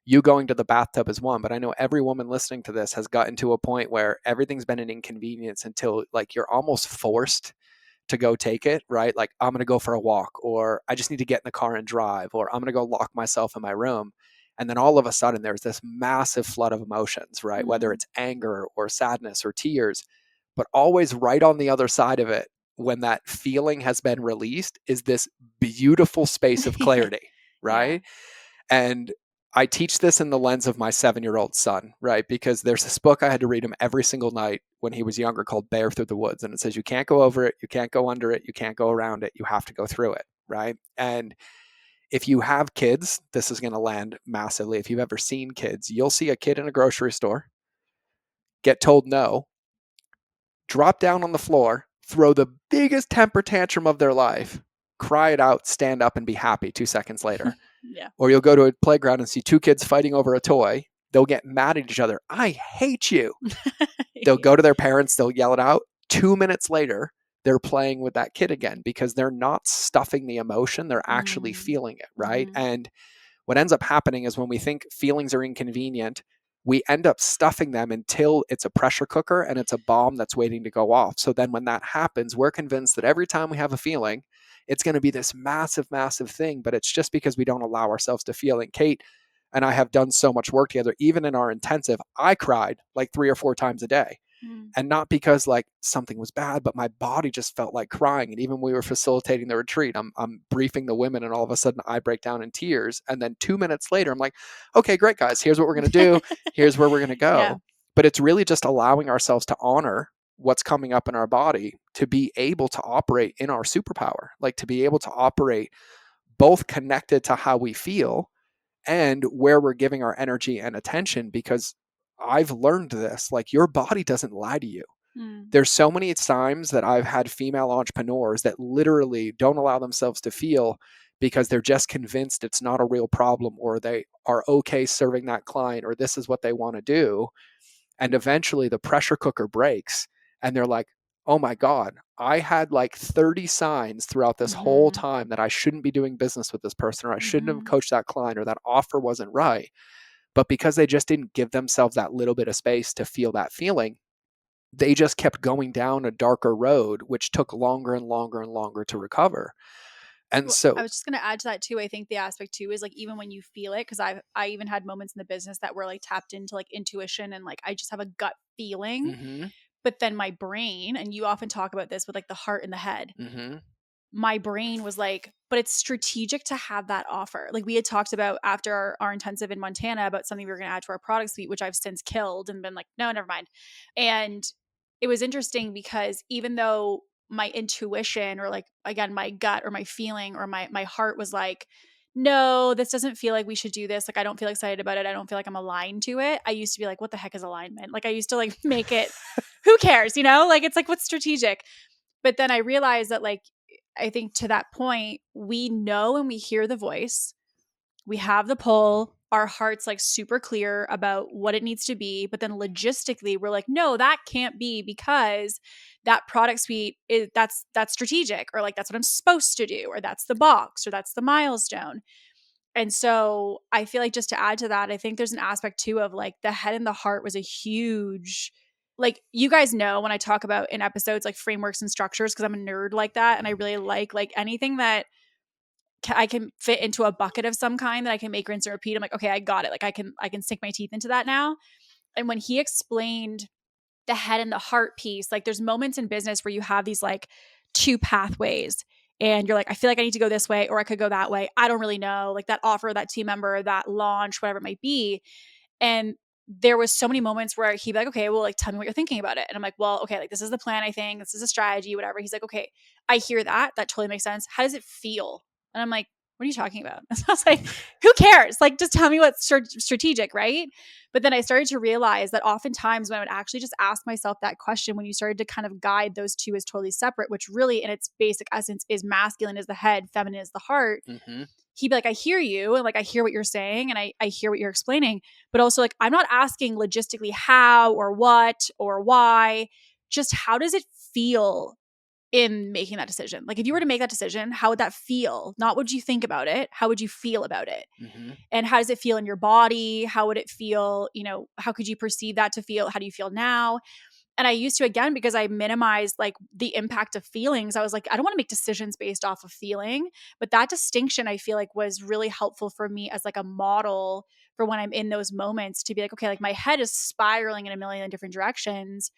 You going to the bathtub is one, but I know every woman listening to this has gotten to a point where everything's been an inconvenience until like you're almost forced to go take it, right? Like I'm going to go for a walk, or I just need to get in the car and drive, or I'm going to go lock myself in my room. And then all of a sudden there's this massive flood of emotions, right? Whether it's anger or sadness or tears, but always right on the other side of it, when that feeling has been released, is this beautiful space of clarity, right? And I teach this in the lens of my 7-year-old son, right? Because there's this book I had to read him every single night when he was younger called Bear Through the Woods. And it says, you can't go over it, you can't go under it, you can't go around it, you have to go through it, right? And if you have kids, this is going to land massively. If you've ever seen kids, you'll see a kid in a grocery store, get told no, drop down on the floor, throw the biggest temper tantrum of their life, cry it out, stand up and be happy 2 seconds later. Or you'll go to a playground and see two kids fighting over a toy. They'll get mad at each other. I hate you. They'll go to their parents. They'll yell it out. 2 minutes later, they're playing with that kid again because they're not stuffing the emotion. They're actually feeling it, right? And what ends up happening is when we think feelings are inconvenient, we end up stuffing them until it's a pressure cooker and it's a bomb that's waiting to go off. So then when that happens, we're convinced that every time we have a feeling, it's going to be this massive thing, but it's just because we don't allow ourselves to feel. And Kate and I have done so much work together. Even in our intensive, I cried like 3 or 4 times a day. And not because like something was bad, but my body just felt like crying. And even when we were facilitating the retreat, I'm briefing the women and all of a sudden I break down in tears. And then 2 minutes later, I'm like, okay, great guys, here's what we're going to do. Here's where we're going to go. But it's really just allowing ourselves to honor what's coming up in our body to be able to operate in our superpower, like to be able to operate both connected to how we feel and where we're giving our energy and attention. Because I've learned this, like your body doesn't lie to you. There's so many times that I've had female entrepreneurs that literally don't allow themselves to feel because they're just convinced it's not a real problem, or they are okay serving that client, or this is what they want to do. And eventually the pressure cooker breaks and they're like, oh my God, I had like 30 signs throughout this whole Mm-hmm. time that I shouldn't be doing business with this person, or I shouldn't have Mm-hmm. coached that client, or that offer wasn't right. But because they just didn't give themselves that little bit of space to feel that feeling, they just kept going down a darker road, which took longer and longer and longer to recover. And Well, I so, was just going to add to that too. I think the aspect too is like, even when you feel it, because I even had moments in the business that were like tapped into like intuition and like I just have a gut feeling, mm-hmm, but then my brain, and you often talk about this with like the heart and the head, mm-hmm, my brain was like, but it's strategic to have that offer. Like we had talked about after our intensive in Montana about something we were going to add to our product suite, which I've since killed and been like, no, never mind. And it was interesting because even though my intuition, or like, again, my gut or my feeling or my heart was like, no, this doesn't feel like we should do this. Like, I don't feel excited about it. I don't feel like I'm aligned to it. I used to be like, what the heck is alignment? Like I used to like make it, who cares? You know, like it's like, what's strategic? But then I realized that like, I think to that point, we know and we hear the voice. We have the pull. Our heart's like super clear about what it needs to be. But then logistically, we're like, no, that can't be because that product suite is that's strategic, or like that's what I'm supposed to do, or that's the box, or that's the milestone. And so I feel like just to add to that, I think there's an aspect too of like the head and the heart was a huge, like you guys know when I talk about in episodes like frameworks and structures, because I'm a nerd like that and I really like anything that I can fit into a bucket of some kind that I can make, rinse and repeat. I'm like, okay, I got it. Like I can sink my teeth into that now. And when he explained the head and the heart piece, like there's moments in business where you have these like two pathways and you're like, I feel like I need to go this way or I could go that way. I don't really know. Like that offer, that team member, that launch, whatever it might be. And there was so many moments where he'd be like, okay, well, like, tell me what you're thinking about it. And I'm like, well, okay, like this is the plan, I think. This is a strategy, whatever. He's like, okay, I hear that. That totally makes sense. How does it feel? And I'm like, what are you talking about? So I was like, who cares? Like, just tell me what's strategic, right? But then I started to realize that oftentimes when I would actually just ask myself that question, when you started to kind of guide those two as totally separate, which really in its basic essence is masculine is the head, feminine is the heart, mm-hmm, he'd be like, I hear you. And like, I hear what you're saying and I hear what you're explaining. But also, like, I'm not asking logistically how or what or why, just how does it feel in making that decision? Like, if you were to make that decision, how would that feel? Not what you think about it. How would you feel about it? mm-hmm, And how does it feel in your body? How would it feel? You know, how could you perceive that to feel? How do you feel now? And I used to, again, because I minimized like the impact of feelings. I was like, I don't want to make decisions based off of feeling. But that distinction I feel like was really helpful for me as like a model for when I'm in those moments to be like, okay, like my head is spiraling in a million different directions.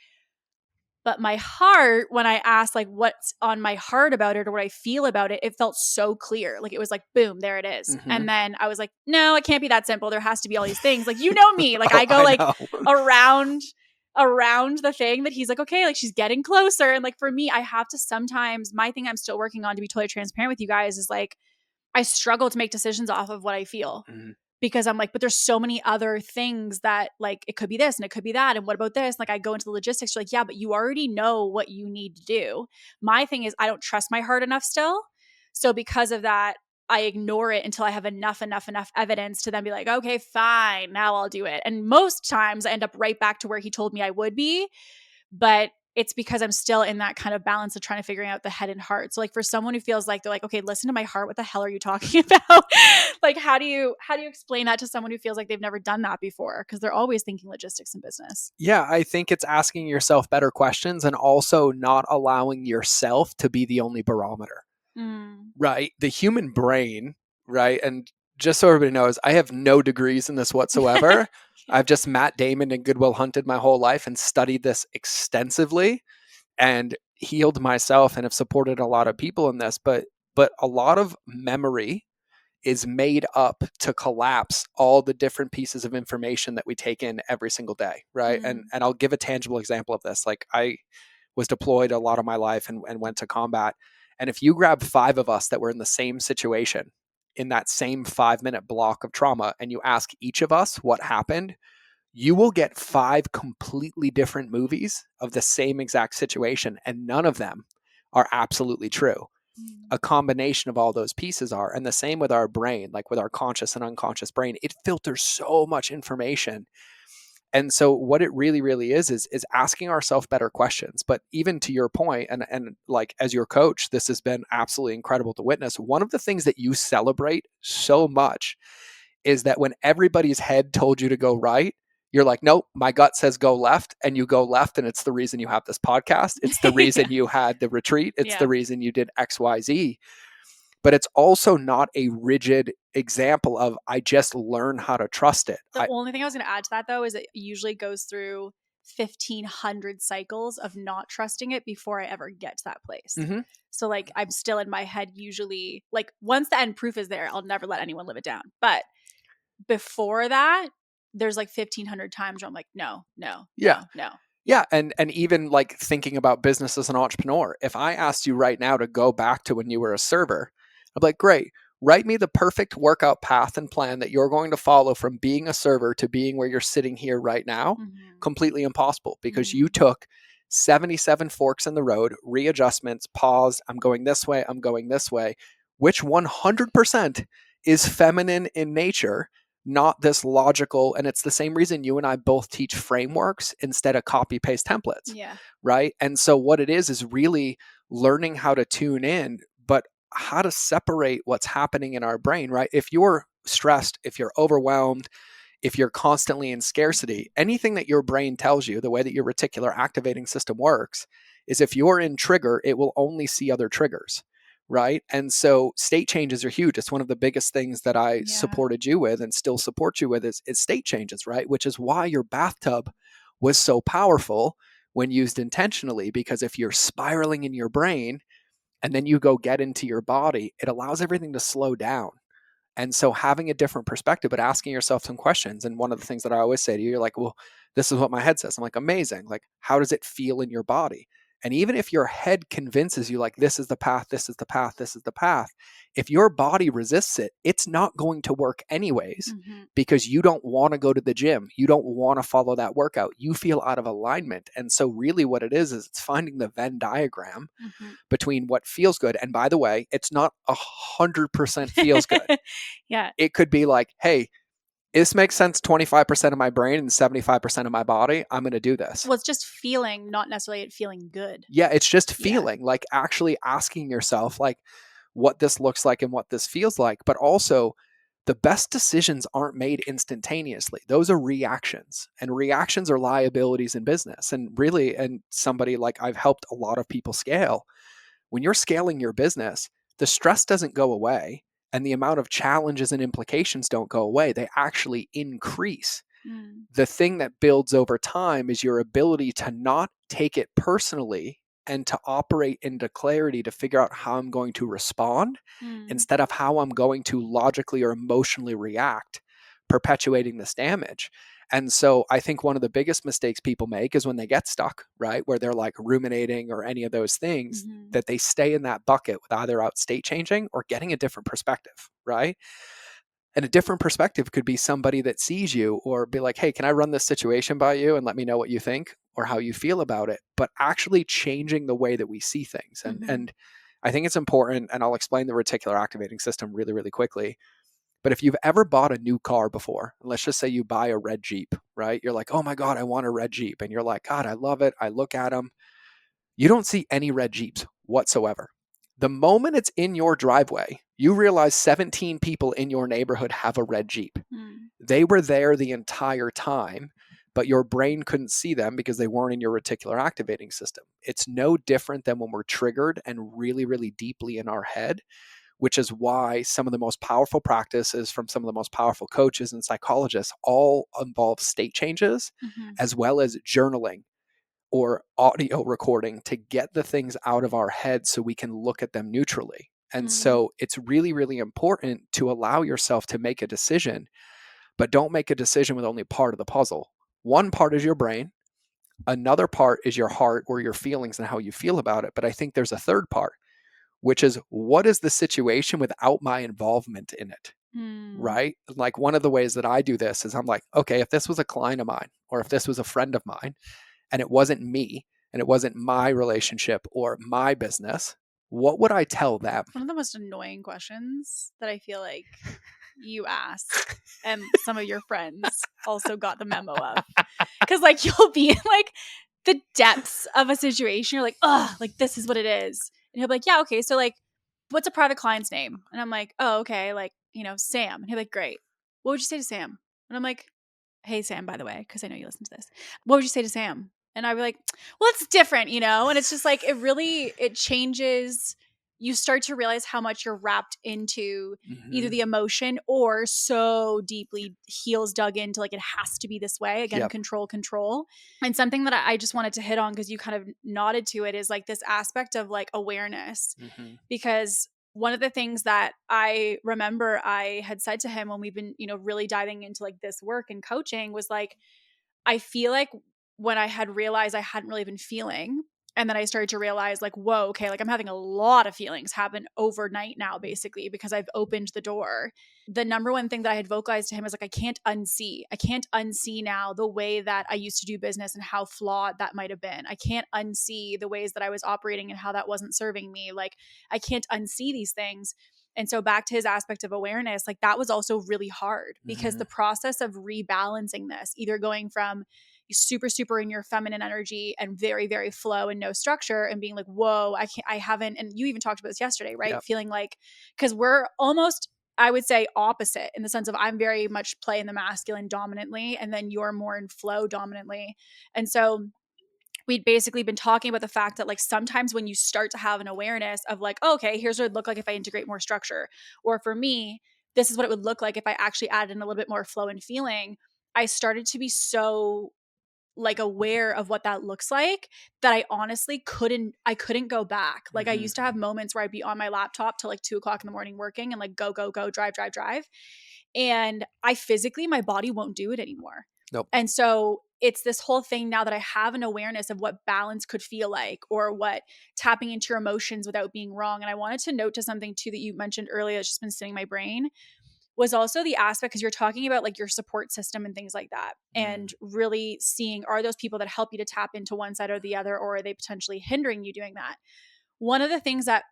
But my heart, when I asked like what's on my heart about it or what I feel about it, it felt so clear. Like it was like, boom, there it is. mm-hmm. And then I was like, no, it can't be that simple. There has to be all these things. Like, you know me, like Oh, I go I like know. around the thing that he's like, okay, like she's getting closer. And like for me, I have to sometimes, my thing I'm still working on, to be totally transparent with you guys, is like I struggle to make decisions off of what I feel, Mm-hmm, because I'm like, but there's so many other things that like it could be this and it could be that. And what about this? Like I go into the logistics, like, yeah, but you already know what you need to do. My thing is I don't trust my heart enough still. So because of that, I ignore it until I have enough evidence to then be like, okay, fine, now I'll do it. And most times I end up right back to where he told me I would be. But it's because I'm still in that kind of balance of trying to figuring out the head and heart. So like for someone who feels like they're like, okay, listen to my heart, what the hell are you talking about? Like how do you explain that to someone who feels like they've never done that before? Because they're always thinking logistics in business. yeah, I think it's asking yourself better questions and also not allowing yourself to be the only barometer, Mm. right? The human brain, right? And just so everybody knows, I have no degrees in this whatsoever. I've just Matt Damon and Goodwill Hunted my whole life and studied this extensively and healed myself and have supported a lot of people in this. But a lot of memory is made up to collapse all the different pieces of information that we take in every single day, right? Mm. And I'll give a tangible example of this. Like I was deployed a lot of my life and went to combat. And if you grab 5 of us that were in the same situation in that same 5-minute block of trauma and you ask each of us what happened, you will get 5 completely different movies of the same exact situation, and none of them are absolutely true. Mm. A combination of all those pieces are. And the same with our brain, like with our conscious and unconscious brain, it filters so much information. And so what it really, really is asking ourselves better questions. But even to your point, and like as your coach, this has been absolutely incredible to witness. One of the things that you celebrate so much is that when everybody's head told you to go right, you're like, nope, my gut says go left, and you go left. And it's the reason you have this podcast. It's the reason you had the retreat. It's the reason you did XYZ. But it's also not a rigid example of I just learn how to trust it. The only thing I was going to add to that, though, is it usually goes through 1,500 cycles of not trusting it before I ever get to that place. Mm-hmm. So like I'm still in my head usually, like once the end proof is there, I'll never let anyone live it down. But before that, there's like 1,500 times where I'm like, no. Yeah. And even like thinking about business as an entrepreneur, if I asked you right now to go back to when you were a server, I'm like, great, write me the perfect workout path and plan that you're going to follow from being a server to being where you're sitting here right now. Mm-hmm. Completely impossible, because you took 77 forks in the road, readjustments, pause, I'm going this way, which 100% is feminine in nature, not this logical. And it's the same reason you and I both teach frameworks instead of copy paste templates. Yeah. Right. And so what it is really learning how to tune in, but how to separate what's happening in our brain, right? If you're stressed, if you're overwhelmed, if you're constantly in scarcity, anything that your brain tells you, the way that your reticular activating system works, is if you're in trigger, it will only see other triggers. Right. And so state changes are huge. It's one of the biggest things that I supported you with and still support you with is state changes, right? Which is why your bathtub was so powerful when used intentionally, because if you're spiraling in your brain and then you go get into your body, it allows everything to slow down. And so having a different perspective, but asking yourself some questions. And one of the things that I always say to you, you're like, well, this is what my head says. I'm like, amazing. Like, how does it feel in your body? And even if your head convinces you, like, this is the path, this is the path, this is the path, if your body resists it, it's not going to work anyways, because you don't want to go to the gym. You don't want to follow that workout. You feel out of alignment. And so really what it is it's finding the Venn diagram between what feels good. And by the way, it's not 100% feels good. Yeah. It could be like, hey, this makes sense 25% of my brain and 75% of my body. I'm going to do this. Well, it's just feeling, not necessarily it feeling good. Yeah, it's just feeling, like actually asking yourself like what this looks like and what this feels like. But also the best decisions aren't made instantaneously. Those are reactions, and reactions are liabilities in business. And really, and somebody like I've helped a lot of people scale. When you're scaling your business, the stress doesn't go away and the amount of challenges and implications don't go away. They actually increase. The thing that builds over time is your ability to not take it personally and to operate into clarity to figure out how I'm going to respond instead of how I'm going to logically or emotionally react, perpetuating this damage. And so I think one of the biggest mistakes people make is when they get stuck, right? Where they're like ruminating or any of those things, that they stay in that bucket with either out state changing or getting a different perspective, right? And a different perspective could be somebody that sees you or be like, hey, can I run this situation by you and let me know what you think or how you feel about it? But actually changing the way that we see things. And I think it's important, and I'll explain the reticular activating system really, really quickly. But if you've ever bought a new car before, let's just say you buy a red Jeep, right? You're like, oh my God, I want a red Jeep. And you're like, God, I love it. I look at them. You don't see any red Jeeps whatsoever. The moment it's in your driveway, you realize 17 people in your neighborhood have a red Jeep. They were there the entire time, but your brain couldn't see them because they weren't in your reticular activating system. It's no different than when we're triggered and really, really deeply in our head, which is why some of the most powerful practices from some of the most powerful coaches and psychologists all involve state changes, as well as journaling or audio recording to get the things out of our head so we can look at them neutrally. And so it's really, really important to allow yourself to make a decision, but don't make a decision with only part of the puzzle. One part is your brain. Another part is your heart or your feelings and how you feel about it. But I think there's a third part, which is what is the situation without my involvement in it, right? Like one of the ways that I do this is I'm like, okay, if this was a client of mine or if this was a friend of mine and it wasn't me and it wasn't my relationship or my business, what would I tell them? One of the most annoying questions that I feel like you ass. And some of your friends also got the memo of. Because like you'll be in like the depths of a situation. You're like, oh, like this is what it is. And he'll be like, yeah, okay. So like, what's a private client's name? And I'm like, oh, okay. Like, Sam. And he'll be like, great. What would you say to Sam? And I'm like, hey, Sam, by the way, because I know you listen to this. What would you say to Sam? And I'd be like, well, it's different, And it's just like, it changes. You start to realize how much you're wrapped into either the emotion or so deeply heels dug into like, it has to be this way. Again, control. And something that I just wanted to hit on because you kind of nodded to it is like this aspect of like awareness. Because one of the things that I remember I had said to him when we've been, really diving into like this work and coaching was like, I feel like when I had realized I hadn't really been feeling, and then I started to realize like, whoa, okay, like I'm having a lot of feelings happen overnight now, basically, because I've opened the door. The number one thing that I had vocalized to him is like, I can't unsee now the way that I used to do business and how flawed that might have been. I can't unsee the ways that I was operating and how that wasn't serving me. Like I can't unsee these things. And so back to his aspect of awareness, like that was also really hard because the process of rebalancing this, either going from super, super in your feminine energy and very, very flow and no structure and being like, whoa, I haven't, and you even talked about this yesterday, right? Yep. Feeling like, because we're almost, I would say opposite in the sense of I'm very much play in the masculine dominantly, and then you're more in flow dominantly. And so we'd basically been talking about the fact that like sometimes when you start to have an awareness of like, oh, okay, here's what it'd look like if I integrate more structure. Or for me, this is what it would look like if I actually added in a little bit more flow and feeling. I started to be so like aware of what that looks like that I honestly couldn't go back. Like I used to have moments where I'd be on my laptop till like 2:00 in the morning working and like go, drive. And I physically, my body won't do it anymore. Nope. And so it's this whole thing now that I have an awareness of what balance could feel like or what tapping into your emotions without being wrong. And I wanted to note to something too that you mentioned earlier that's just been sitting in my brain was also the aspect because you're talking about like your support system and things like that and really seeing are those people that help you to tap into one side or the other, or are they potentially hindering you doing that? One of the things that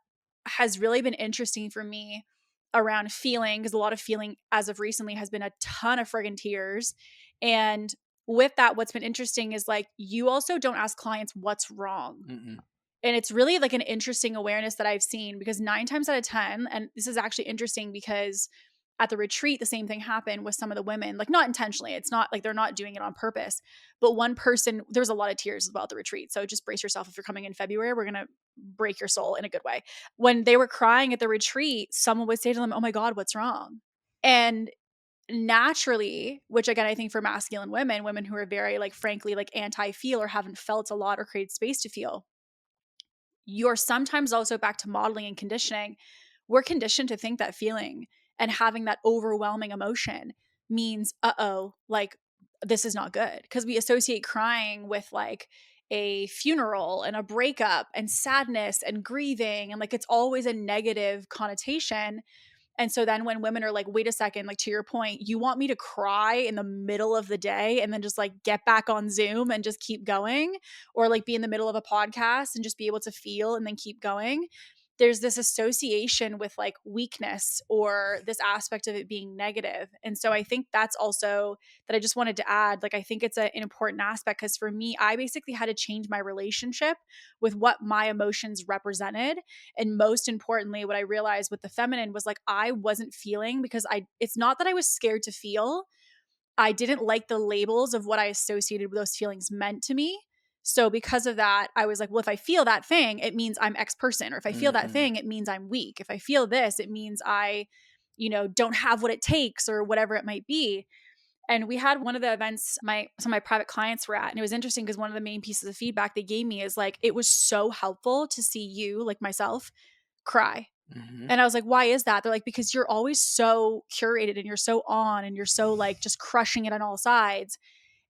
has really been interesting for me around feeling, because a lot of feeling as of recently has been a ton of friggin' tears. And with that, what's been interesting is like you also don't ask clients what's wrong. And it's really like an interesting awareness that I've seen because 9 times out of 10, and this is actually interesting because at the retreat, the same thing happened with some of the women, like not intentionally. It's not like they're not doing it on purpose, but one person, there was a lot of tears as well at the retreat. So just brace yourself. If you're coming in February, we're going to break your soul in a good way. When they were crying at the retreat, someone would say to them, oh my God, what's wrong? And naturally, which again, I think for masculine women who are very like, frankly, like anti-feel or haven't felt a lot or created space to feel, you're sometimes also back to modeling and conditioning. We're conditioned to think that feeling and having that overwhelming emotion means, like this is not good. Because we associate crying with like a funeral and a breakup and sadness and grieving. And like it's always a negative connotation. And so then when women are like, wait a second, like to your point, you want me to cry in the middle of the day and then just like get back on Zoom and just keep going, or like be in the middle of a podcast and just be able to feel and then keep going. There's this association with like weakness or this aspect of it being negative. And so I think that's also that I just wanted to add, like, I think it's an important aspect because for me, I basically had to change my relationship with what my emotions represented. And most importantly, what I realized with the feminine was like, I wasn't feeling because it's not that I was scared to feel. I didn't like the labels of what I associated with those feelings meant to me. So because of that, I was like, well, if I feel that thing, it means I'm X person. Or if I feel that thing, it means I'm weak. If I feel this, it means I, don't have what it takes or whatever it might be. And we had one of the events some of my private clients were at. And it was interesting because one of the main pieces of feedback they gave me is like, it was so helpful to see you, like myself, cry. And I was like, why is that? They're like, because you're always so curated and you're so on and you're so like just crushing it on all sides.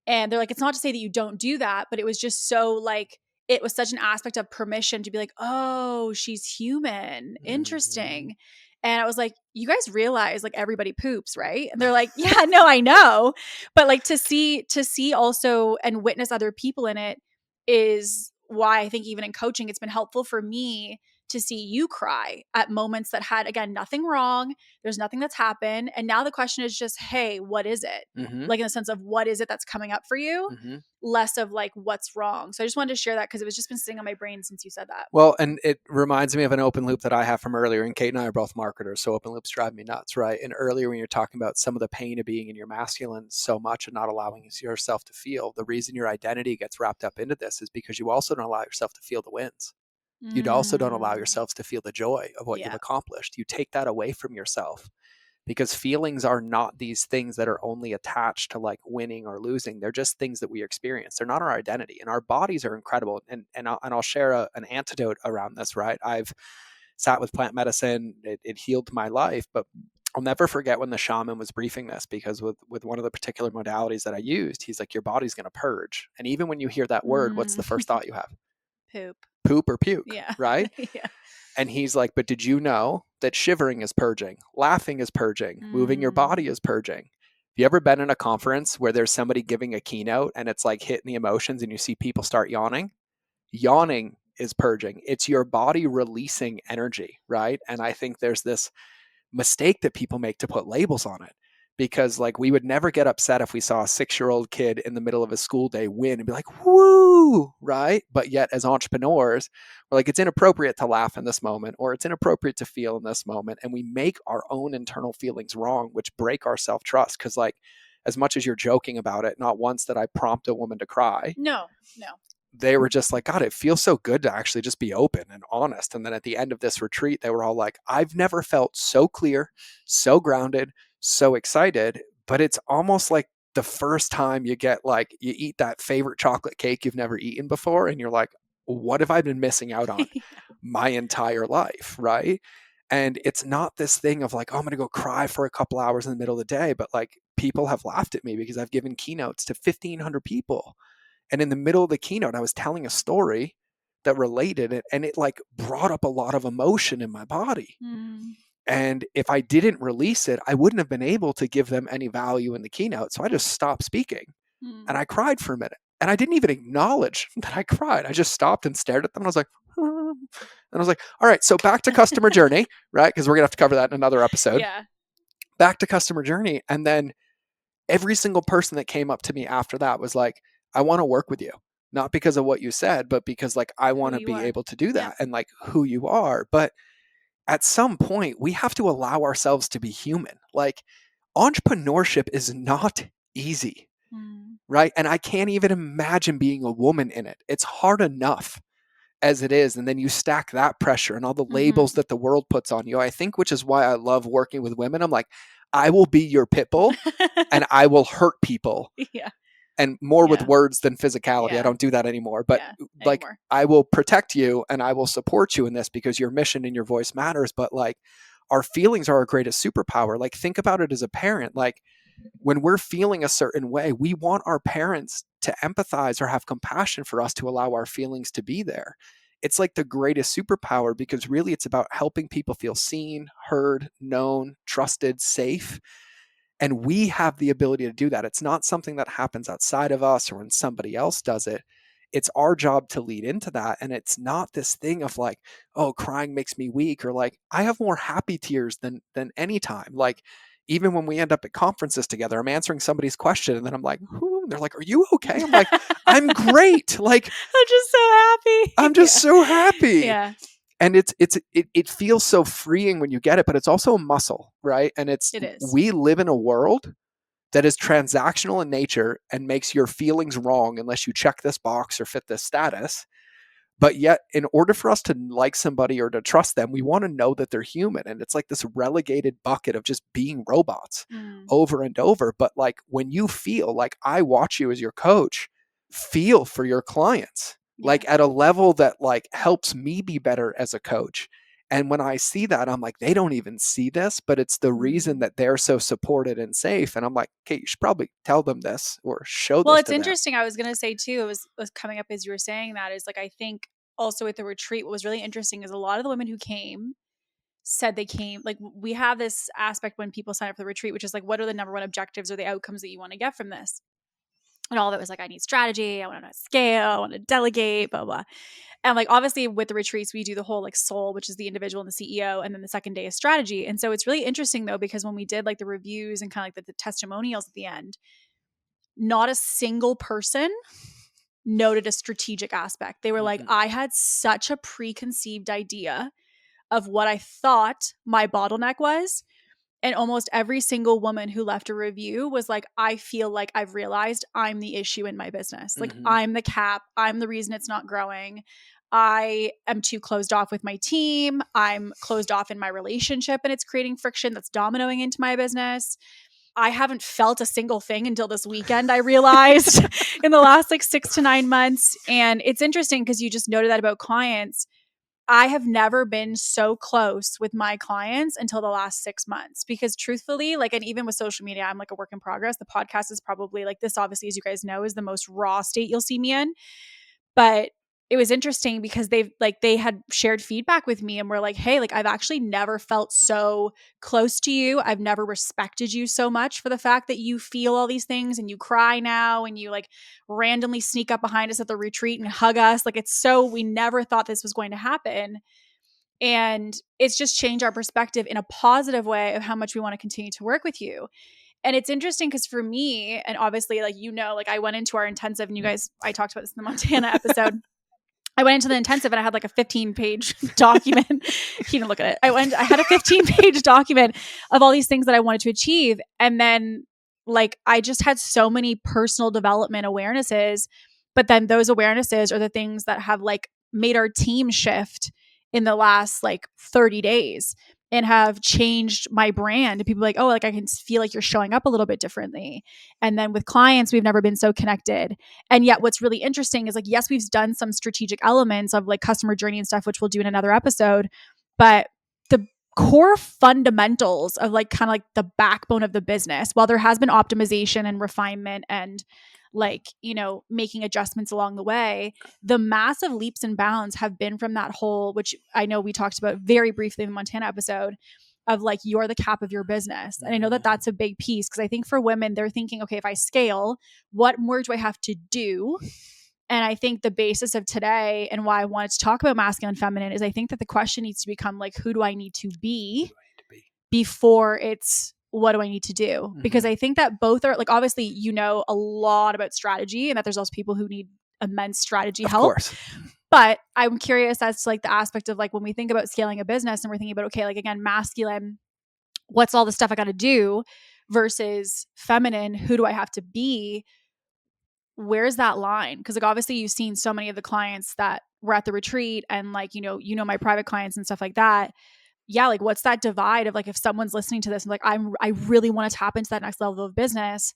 And they're like, it's not to say that you don't do that, but it was just so like, it was such an aspect of permission to be like, oh, she's human. Interesting. And I was like, you guys realize like everybody poops, right? And they're like, yeah, no, I know. But like to see also and witness other people in it is why I think even in coaching, it's been helpful for me to see you cry at moments that had, again, nothing wrong. There's nothing that's happened. And now the question is just, hey, what is it? Mm-hmm. Like in the sense of what is it that's coming up for you? Mm-hmm. Less of like what's wrong. So I just wanted to share that because it was just been sitting on my brain since you said that. Well, and it reminds me of an open loop that I have from earlier. And Kate and I are both marketers, so open loops drive me nuts, right? And earlier, when you're talking about some of the pain of being in your masculine so much and not allowing yourself to feel, the reason your identity gets wrapped up into this is because you also don't allow yourself to feel the wins. You also don't allow yourselves to feel the joy of what you've accomplished. You take that away from yourself, because feelings are not these things that are only attached to like winning or losing. They're just things that we experience. They're not our identity, and our bodies are incredible. And I'll share an antidote around this, right? I've sat with plant medicine. It healed my life, but I'll never forget when the shaman was briefing this, because with one of the particular modalities that I used, he's like, your body's going to purge. And even when you hear that word, what's the first thought you have? Poop. Poop or puke, Yeah. right? Yeah. And he's like, but did you know that shivering is purging, laughing is purging, moving your body is purging? Have you ever been in a conference where there's somebody giving a keynote and it's like hitting the emotions and you see people start yawning? Yawning is purging. It's your body releasing energy, right? And I think there's this mistake that people make to put labels on it, because like we would never get upset if we saw a 6-year-old kid in the middle of a school day win and be like, woo, right? But yet as entrepreneurs, we're like, it's inappropriate to laugh in this moment, or it's inappropriate to feel in this moment. And we make our own internal feelings wrong, which break our self-trust. Because like, as much as you're joking about it, not once did I prompt a woman to cry. No. They were just like, God, it feels so good to actually just be open and honest. And then at the end of this retreat, they were all like, I've never felt so clear, so grounded, so excited. But it's almost like the first time you get like, you eat that favorite chocolate cake you've never eaten before. And you're like, what have I been missing out on my entire life? Right. And it's not this thing of like, oh, I'm going to go cry for a couple hours in the middle of the day. But like, people have laughed at me because I've given keynotes to 1,500 people. And in the middle of the keynote, I was telling a story that related it, and it like brought up a lot of emotion in my body. And if I didn't release it, I wouldn't have been able to give them any value in the keynote. So I just stopped speaking and I cried for a minute. And I didn't even acknowledge that I cried. I just stopped and stared at them. And I was like, and I was like, all right, so back to customer journey, right? Because we're going to have to cover that in another episode. Yeah. Back to customer journey. And then every single person that came up to me after that was like, I want to work with you, not because of what you said, but because like, I want to be able to do that and like who you are. But at some point we have to allow ourselves to be human. Like entrepreneurship is not easy, right? And I can't even imagine being a woman in it. It's hard enough as it is. And then you stack that pressure and all the labels that the world puts on you. I think, which is why I love working with women. I'm like, I will be your pit bull and I will hurt people. Yeah. And more with words than physicality. Yeah. I don't do that anymore. But like, anymore. I will protect you and I will support you in this because your mission and your voice matters. But like, our feelings are our greatest superpower. Like, think about it as a parent. Like, when we're feeling a certain way, we want our parents to empathize or have compassion for us to allow our feelings to be there. It's like the greatest superpower, because really it's about helping people feel seen, heard, known, trusted, safe. And we have the ability to do that. It's not something that happens outside of us or when somebody else does it. It's our job to lead into that. And it's not this thing of like, oh, crying makes me weak, or like, I have more happy tears than any time. Like, even when we end up at conferences together, I'm answering somebody's question and then I'm like, who? They're like, are you okay? I'm like, I'm great. Like, I'm just so happy. I'm just so happy. Yeah. And it feels so freeing when you get it, but it's also a muscle, right? And It is. we live in a world that is transactional in nature and makes your feelings wrong unless you check this box or fit this status. But yet, in order for us to like somebody or to trust them, we want to know that they're human. And it's like this relegated bucket of just being robots over and over. But like, when you feel like, I watch you as your coach, feel for your clients, like at a level that like helps me be better as a coach. And when I see that, I'm like, they don't even see this, but it's the reason that they're so supported and safe. And I'm like, okay, you should probably tell them this or show this. Well, it's to them. interesting. I was going to say too, it was coming up as you were saying that, is like, I think also with the retreat, what was really interesting is a lot of the women who came said they came, like, we have this aspect when people sign up for the retreat, which is like, what are the number one objectives or the outcomes that you want to get from this? And all of it was like, I need strategy. I want to scale. I want to delegate, blah, blah. And like, obviously with the retreats, we do the whole like soul, which is the individual and the CEO. And then the second day is strategy. And so it's really interesting though, because when we did like the reviews and kind of like the testimonials at the end, not a single person noted a strategic aspect. They were like, I had such a preconceived idea of what I thought my bottleneck was. And almost every single woman who left a review was like, I feel like I've realized I'm the issue in my business. Like, I'm the cap. I'm the reason it's not growing. I am too closed off with my team. I'm closed off in my relationship and it's creating friction that's dominoing into my business. I haven't felt a single thing until this weekend, I realized in the last like 6 to 9 months. And it's interesting because you just noted that about clients. I have never been so close with my clients until the last 6 months because truthfully, like, and even with social media, I'm like a work in progress. The podcast is probably like this, obviously, as you guys know, is the most raw state you'll see me in. But it was interesting because they had shared feedback with me and were like, hey, like I've actually never felt so close to you. I've never respected you so much for the fact that you feel all these things and you cry now and you like randomly sneak up behind us at the retreat and hug us. Like we never thought this was going to happen. And it's just changed our perspective in a positive way of how much we want to continue to work with you. And it's interesting because for me, and obviously like, like I went into our intensive and you guys, I talked about this in the Montana episode. I went into the intensive and I had like a 15-page document. He didn't look at it. I had a 15-page document of all these things that I wanted to achieve. And then like, I just had so many personal development awarenesses, but then those awarenesses are the things that have like made our team shift in the last like 30 days and have changed my brand. And people are like, oh, like I can feel like you're showing up a little bit differently. And then with clients, we've never been so connected. And yet what's really interesting is like, yes, we've done some strategic elements of like customer journey and stuff, which we'll do in another episode. But the core fundamentals of like kind of like the backbone of the business, while there has been optimization and refinement and like, making adjustments along the way, the massive leaps and bounds have been from that whole, which I know we talked about very briefly in the Montana episode, of like, you're the cap of your business. And I know that that's a big piece because I think for women, they're thinking, okay, if I scale, what more do I have to do? And I think the basis of today and why I wanted to talk about masculine and feminine is I think that the question needs to become like, who do I need to be before it's what do I need to do? Because I think that both are like, obviously, a lot about strategy and that there's also people who need immense strategy help. Of course. But I'm curious as to like the aspect of like when we think about scaling a business and we're thinking about, okay, like again, masculine, what's all the stuff I got to do versus feminine, who do I have to be? Where's that line? Because like obviously you've seen so many of the clients that were at the retreat and like, my private clients and stuff like that. Yeah, like what's that divide of like if someone's listening to this and like I really want to tap into that next level of business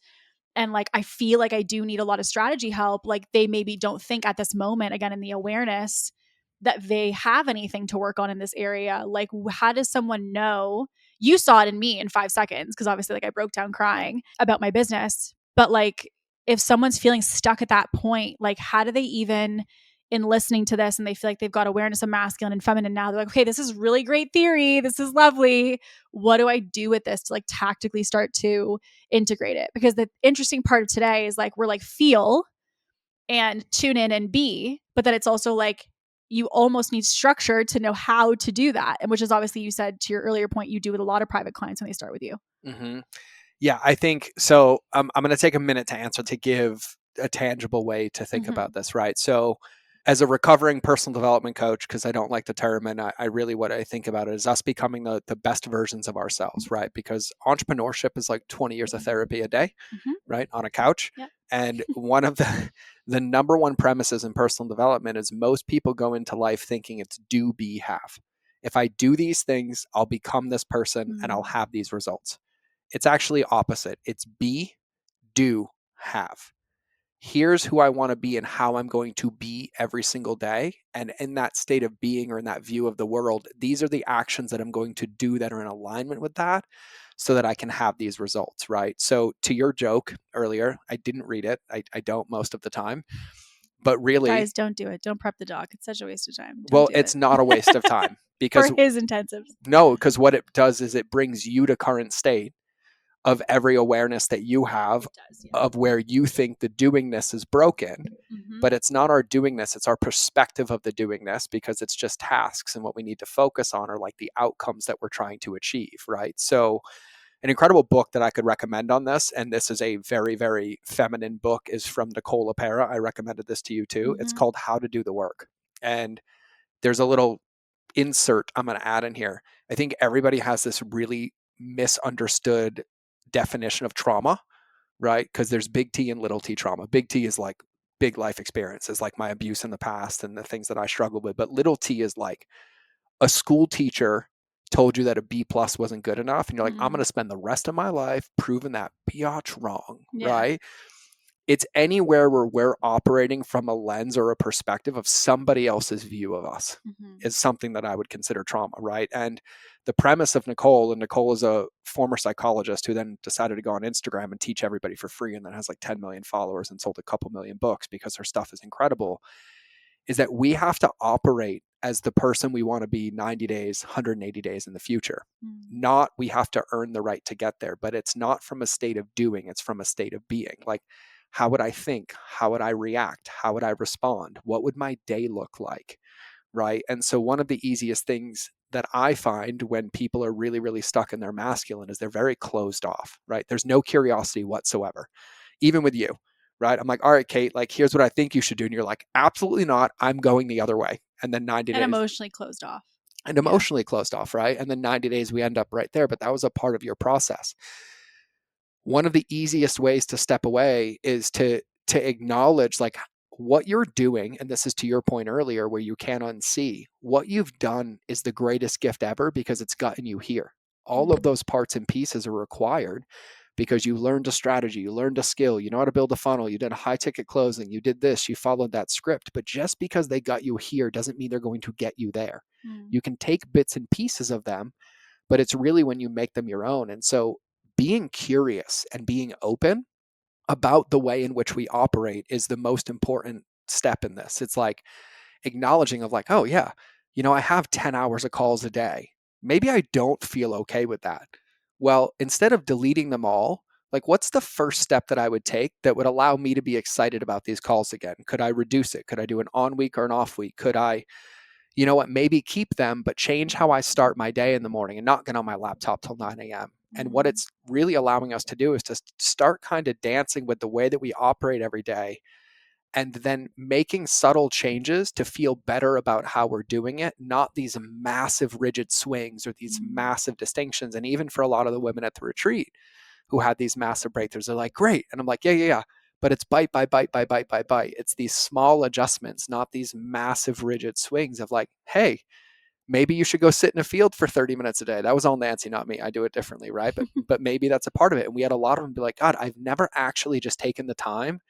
and like I feel like I do need a lot of strategy help, like they maybe don't think at this moment, again in the awareness, that they have anything to work on in this area. Like how does someone know? You saw it in me in 5 seconds because obviously like I broke down crying about my business, but like if someone's feeling stuck at that point, like how do they even, in listening to this and they feel like they've got awareness of masculine and feminine now, they're like, okay, this is really great theory. This is lovely. What do I do with this to like tactically start to integrate it? Because the interesting part of today is like, we're like feel and tune in and be, but then it's also like, you almost need structure to know how to do that. And which is obviously, you said to your earlier point, you do with a lot of private clients when they start with you. Mm-hmm. Yeah, I think so. I'm going to take a minute to answer, to give a tangible way to think about this, right? So as a recovering personal development coach, because I don't like the term, and I really, what I think about it is us becoming the best versions of ourselves, right? Because entrepreneurship is like 20 years of therapy a day, right? On a couch. Yep. And one of the number one premises in personal development is most people go into life thinking it's do, be, have. If I do these things, I'll become this person and I'll have these results. It's actually opposite. It's be, do, have. Here's who I want to be and how I'm going to be every single day. And in that state of being or in that view of the world, these are the actions that I'm going to do that are in alignment with that so that I can have these results, right? So to your joke earlier, I didn't read it. I don't most of the time. But really, guys, don't do it. Don't prep the doc. It's such a waste of time. It's not a waste of time because for his intensives. No, because what it does is it brings you to current state of every awareness that you have of where you think the doingness is broken. But it's not our doingness, it's our perspective of the doingness, because it's just tasks, and what we need to focus on are like the outcomes that we're trying to achieve, right? So an incredible book that I could recommend on this, and this is a very, very feminine book, is from Nicole LePera. I recommended this to you too. It's called How to Do the Work. And there's a little insert I'm going to add in here. I think everybody has this really misunderstood definition of trauma, right? Because there's big T and little t trauma. Big T is like big life experiences, like my abuse in the past and the things that I struggled with. But little t is like a school teacher told you that a B plus wasn't good enough. And you're like, I'm going to spend the rest of my life proving that biatch wrong, right? It's anywhere where we're operating from a lens or a perspective of somebody else's view of us is something that I would consider trauma, right? And the premise of Nicole, and Nicole is a former psychologist who then decided to go on Instagram and teach everybody for free, and then has like 10 million followers and sold a couple million books because her stuff is incredible, is that we have to operate as the person we want to be 90 days, 180 days in the future. Not we have to earn the right to get there, but it's not from a state of doing, it's from a state of being. Like, how would I think? How would I react? How would I respond? What would my day look like? Right? And so one of the easiest things that I find when people are really, really stuck in their masculine is they're very closed off, right? There's no curiosity whatsoever, even with you, right? I'm like, all right, Kate, like, here's what I think you should do. And you're like, absolutely not. I'm going the other way. And then 90 days. Emotionally closed off. And emotionally closed off, right? And then 90 days, we end up right there. But that was a part of your process. One of the easiest ways to step away is to acknowledge like what you're doing. And this is to your point earlier where you can unsee what you've done is the greatest gift ever because it's gotten you here. All of those parts and pieces are required because you learned a strategy, you learned a skill, you know how to build a funnel, you did a high ticket closing, you did this, you followed that script. But just because they got you here doesn't mean they're going to get you there. You can take bits and pieces of them, but it's really when you make them your own. And so being curious and being open about the way in which we operate is the most important step in this. It's like acknowledging of like, oh yeah, you know, I have 10 hours of calls a day. Maybe I don't feel okay with that. Well, instead of deleting them all, like what's the first step that I would take that would allow me to be excited about these calls again? Could I reduce it? Could I do an on week or an off week? Could I, you know what, maybe keep them, but change how I start my day in the morning and not get on my laptop till 9 a.m. And what it's really allowing us to do is to start kind of dancing with the way that we operate every day, and then making subtle changes to feel better about how we're doing it, not these massive rigid swings or these massive distinctions. And even for a lot of the women at the retreat who had these massive breakthroughs, they're like, great. And I'm like, yeah. But it's bite by bite by bite by bite. It's these small adjustments, not these massive rigid swings of like, hey, maybe you should go sit in a field for 30 minutes a day. That was all Nancy, not me. I do it differently, right? But maybe that's a part of it. And we had a lot of them be like, God, I've never actually just taken the time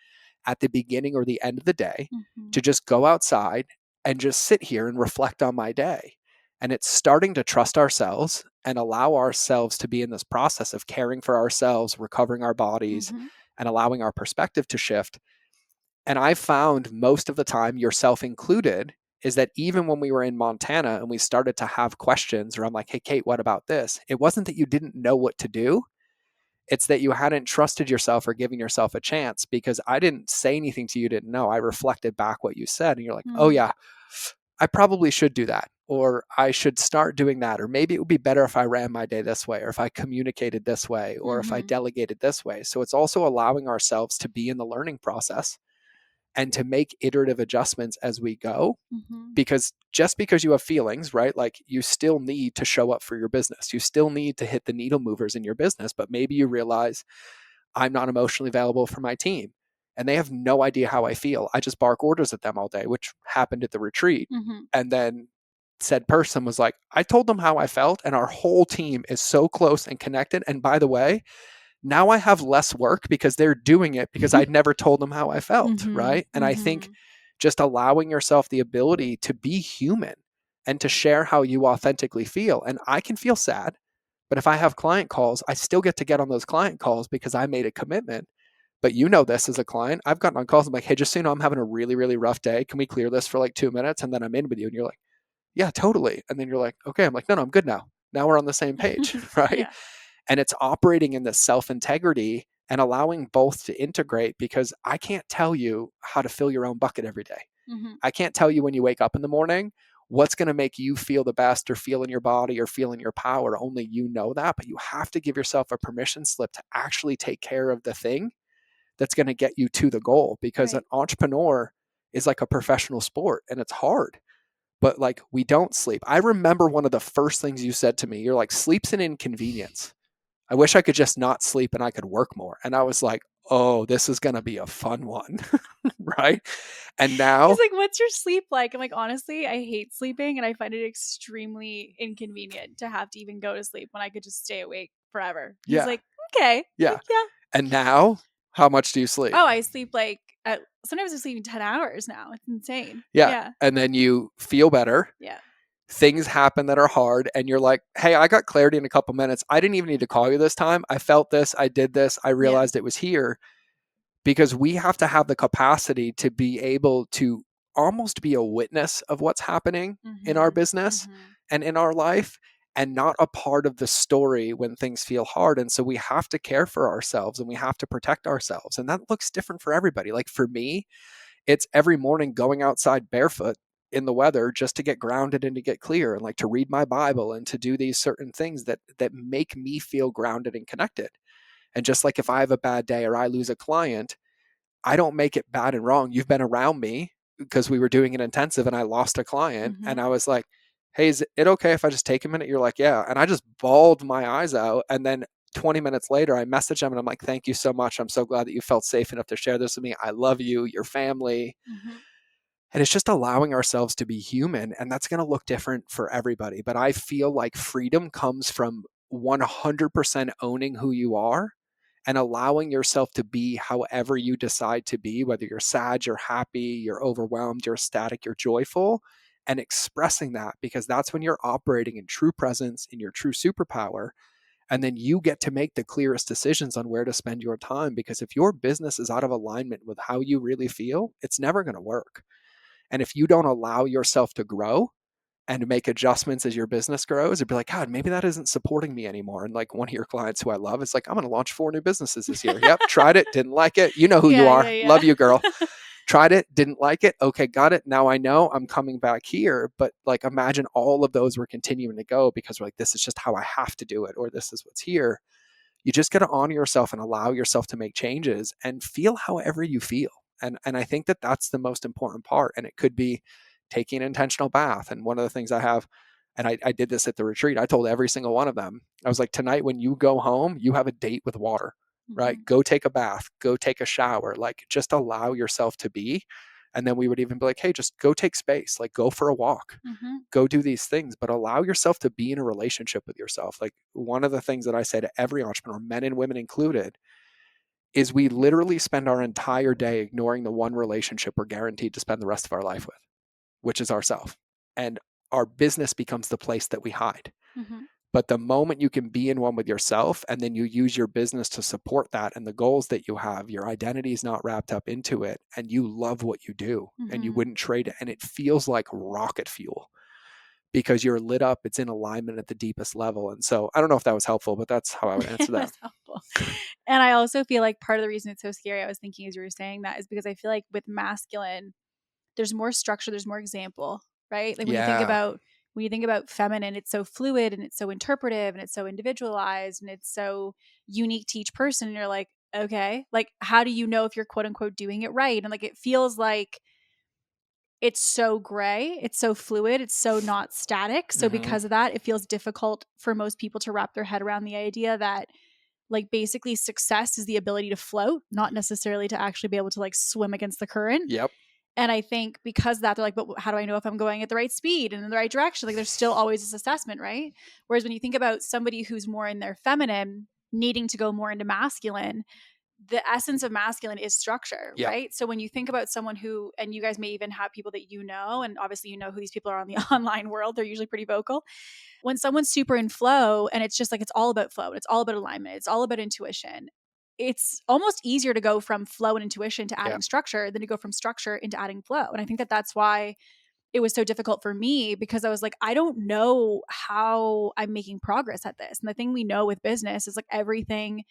at the beginning or the end of the day to just go outside and just sit here and reflect on my day. And it's starting to trust ourselves and allow ourselves to be in this process of caring for ourselves, recovering our bodies, and allowing our perspective to shift. And I found most of the time, yourself included, is that even when we were in Montana and we started to have questions, or I'm like, hey, Kate, what about this? It wasn't that you didn't know what to do. It's that you hadn't trusted yourself or given yourself a chance, because I didn't say anything to you, didn't know. I reflected back what you said and you're like, oh yeah, I probably should do that. Or I should start doing that. Or maybe it would be better if I ran my day this way, or if I communicated this way, or if I delegated this way. So it's also allowing ourselves to be in the learning process and to make iterative adjustments as we go. Because just because you have feelings, right? Like you still need to show up for your business. You still need to hit the needle movers in your business, but maybe you realize I'm not emotionally available for my team and they have no idea how I feel. I just bark orders at them all day, which happened at the retreat. And then said person was like, I told them how I felt and our whole team is so close and connected. And by the way, now I have less work because they're doing it because I'd never told them how I felt, right? And I think just allowing yourself the ability to be human and to share how you authentically feel. And I can feel sad, but if I have client calls, I still get to get on those client calls because I made a commitment. But you know this as a client, I've gotten on calls. I'm like, hey, just so you know, I'm having a really, really rough day. Can we clear this for like 2 minutes? And then I'm in with you. And you're like, yeah, totally. And then you're like, okay. I'm like, no, I'm good now. Now we're on the same page, right? And it's operating in this self-integrity and allowing both to integrate, because I can't tell you how to fill your own bucket every day. Mm-hmm. I can't tell you when you wake up in the morning what's going to make you feel the best or feel in your body or feel in your power. Only you know that, but you have to give yourself a permission slip to actually take care of the thing that's going to get you to the goal, because Right. an entrepreneur is like a professional sport and it's hard. But like, we don't sleep. I remember one of the first things you said to me, you're like, sleep's an inconvenience. I wish I could just not sleep and I could work more. And I was like, oh, this is going to be a fun one. Right. And now He's like, what's your sleep like? I'm like, honestly, I hate sleeping and I find it extremely inconvenient to have to even go to sleep when I could just stay awake forever. He's yeah, like, okay. yeah. Like, yeah. And now, how much do you sleep? Oh, I sleep like sometimes I sleep 10 hours now. It's insane. Yeah. Yeah. And then you feel better. Yeah. Things happen that are hard and you're like, hey, I got clarity in a couple minutes. I didn't even need to call you this time. I felt this. I did this. I realized it was here. Because we have to have the capacity to be able to almost be a witness of what's happening in our business and in our life, and not a part of the story when things feel hard. And so we have to care for ourselves and we have to protect ourselves. And that looks different for everybody. Like for me, it's every morning going outside barefoot in the weather just to get grounded and to get clear, and like to read my Bible and to do these certain things that make me feel grounded and connected. And just like if I have a bad day or I lose a client, I don't make it bad and wrong. You've been around me because we were doing an intensive and I lost a client. And I was like, hey, is it okay if I just take a minute? You're like, yeah. And I just bawled my eyes out. And then 20 minutes later, I messaged him and I'm like, thank you so much. I'm so glad that you felt safe enough to share this with me. I love you, your family. And it's just allowing ourselves to be human. And that's going to look different for everybody. But I feel like freedom comes from 100% owning who you are and allowing yourself to be however you decide to be, whether you're sad, you're happy, you're overwhelmed, you're ecstatic, you're joyful, and expressing that, because that's when you're operating in true presence, in your true superpower. And then you get to make the clearest decisions on where to spend your time. Because if your business is out of alignment with how you really feel, it's never going to work. And if you don't allow yourself to grow and make adjustments as your business grows, it'd be like, God, maybe that isn't supporting me anymore. And like one of your clients who I love is like, I'm going to launch 4 new businesses this year. Yep. Tried it. Didn't like it. You know who you are. Love you, girl. Tried it. Didn't like it. Okay. Got it. Now I know I'm coming back here. But like, imagine all of those were continuing to go because we're like, this is just how I have to do it, or this is what's here. You just got to honor yourself and allow yourself to make changes and feel however you feel. And I think that that's the most important part. And it could be taking an intentional bath. And one of the things I have, and I did this at the retreat, I told every single one of them, I was like, tonight when you go home, you have a date with water, right? Go take a bath, go take a shower, like just allow yourself to be. And then we would even be like, hey, just go take space, like go for a walk, go do these things, but allow yourself to be in a relationship with yourself. Like one of the things that I say to every entrepreneur, men and women included, is we literally spend our entire day ignoring the one relationship we're guaranteed to spend the rest of our life with, which is ourself. And our business becomes the place that we hide. But the moment you can be in one with yourself and then you use your business to support that and the goals that you have, your identity is not wrapped up into it, and you love what you do and you wouldn't trade it. And it feels like rocket fuel because you're lit up, it's in alignment at the deepest level. And so I don't know if that was helpful, but that's how I would answer that. Helpful. And I also feel like part of the reason it's so scary, I was thinking as you were saying that, is because I feel like with masculine, there's more structure, there's more example, right? Like when you think about feminine, it's so fluid and it's so interpretive and it's so individualized and it's so unique to each person. And you're like, okay, like how do you know if you're quote unquote doing it right? And like it feels like it's so gray, it's so fluid, it's so not static. So because of that, it feels difficult for most people to wrap their head around the idea that like basically success is the ability to float, not necessarily to actually be able to like swim against the current. Yep. And I think because of that, they're like, but how do I know if I'm going at the right speed and in the right direction? Like there's still always this assessment, right? Whereas when you think about somebody who's more in their feminine needing to go more into masculine, the essence of masculine is structure, right? So when you think about someone who, and you guys may even have people that you know, and obviously you know who these people are on the online world, they're usually pretty vocal. When someone's super in flow and it's just like, it's all about flow, it's all about alignment, it's all about intuition, it's almost easier to go from flow and intuition to adding structure than to go from structure into adding flow. And I think that that's why it was so difficult for me because I was like, I don't know how I'm making progress at this. And the thing we know with business is like everything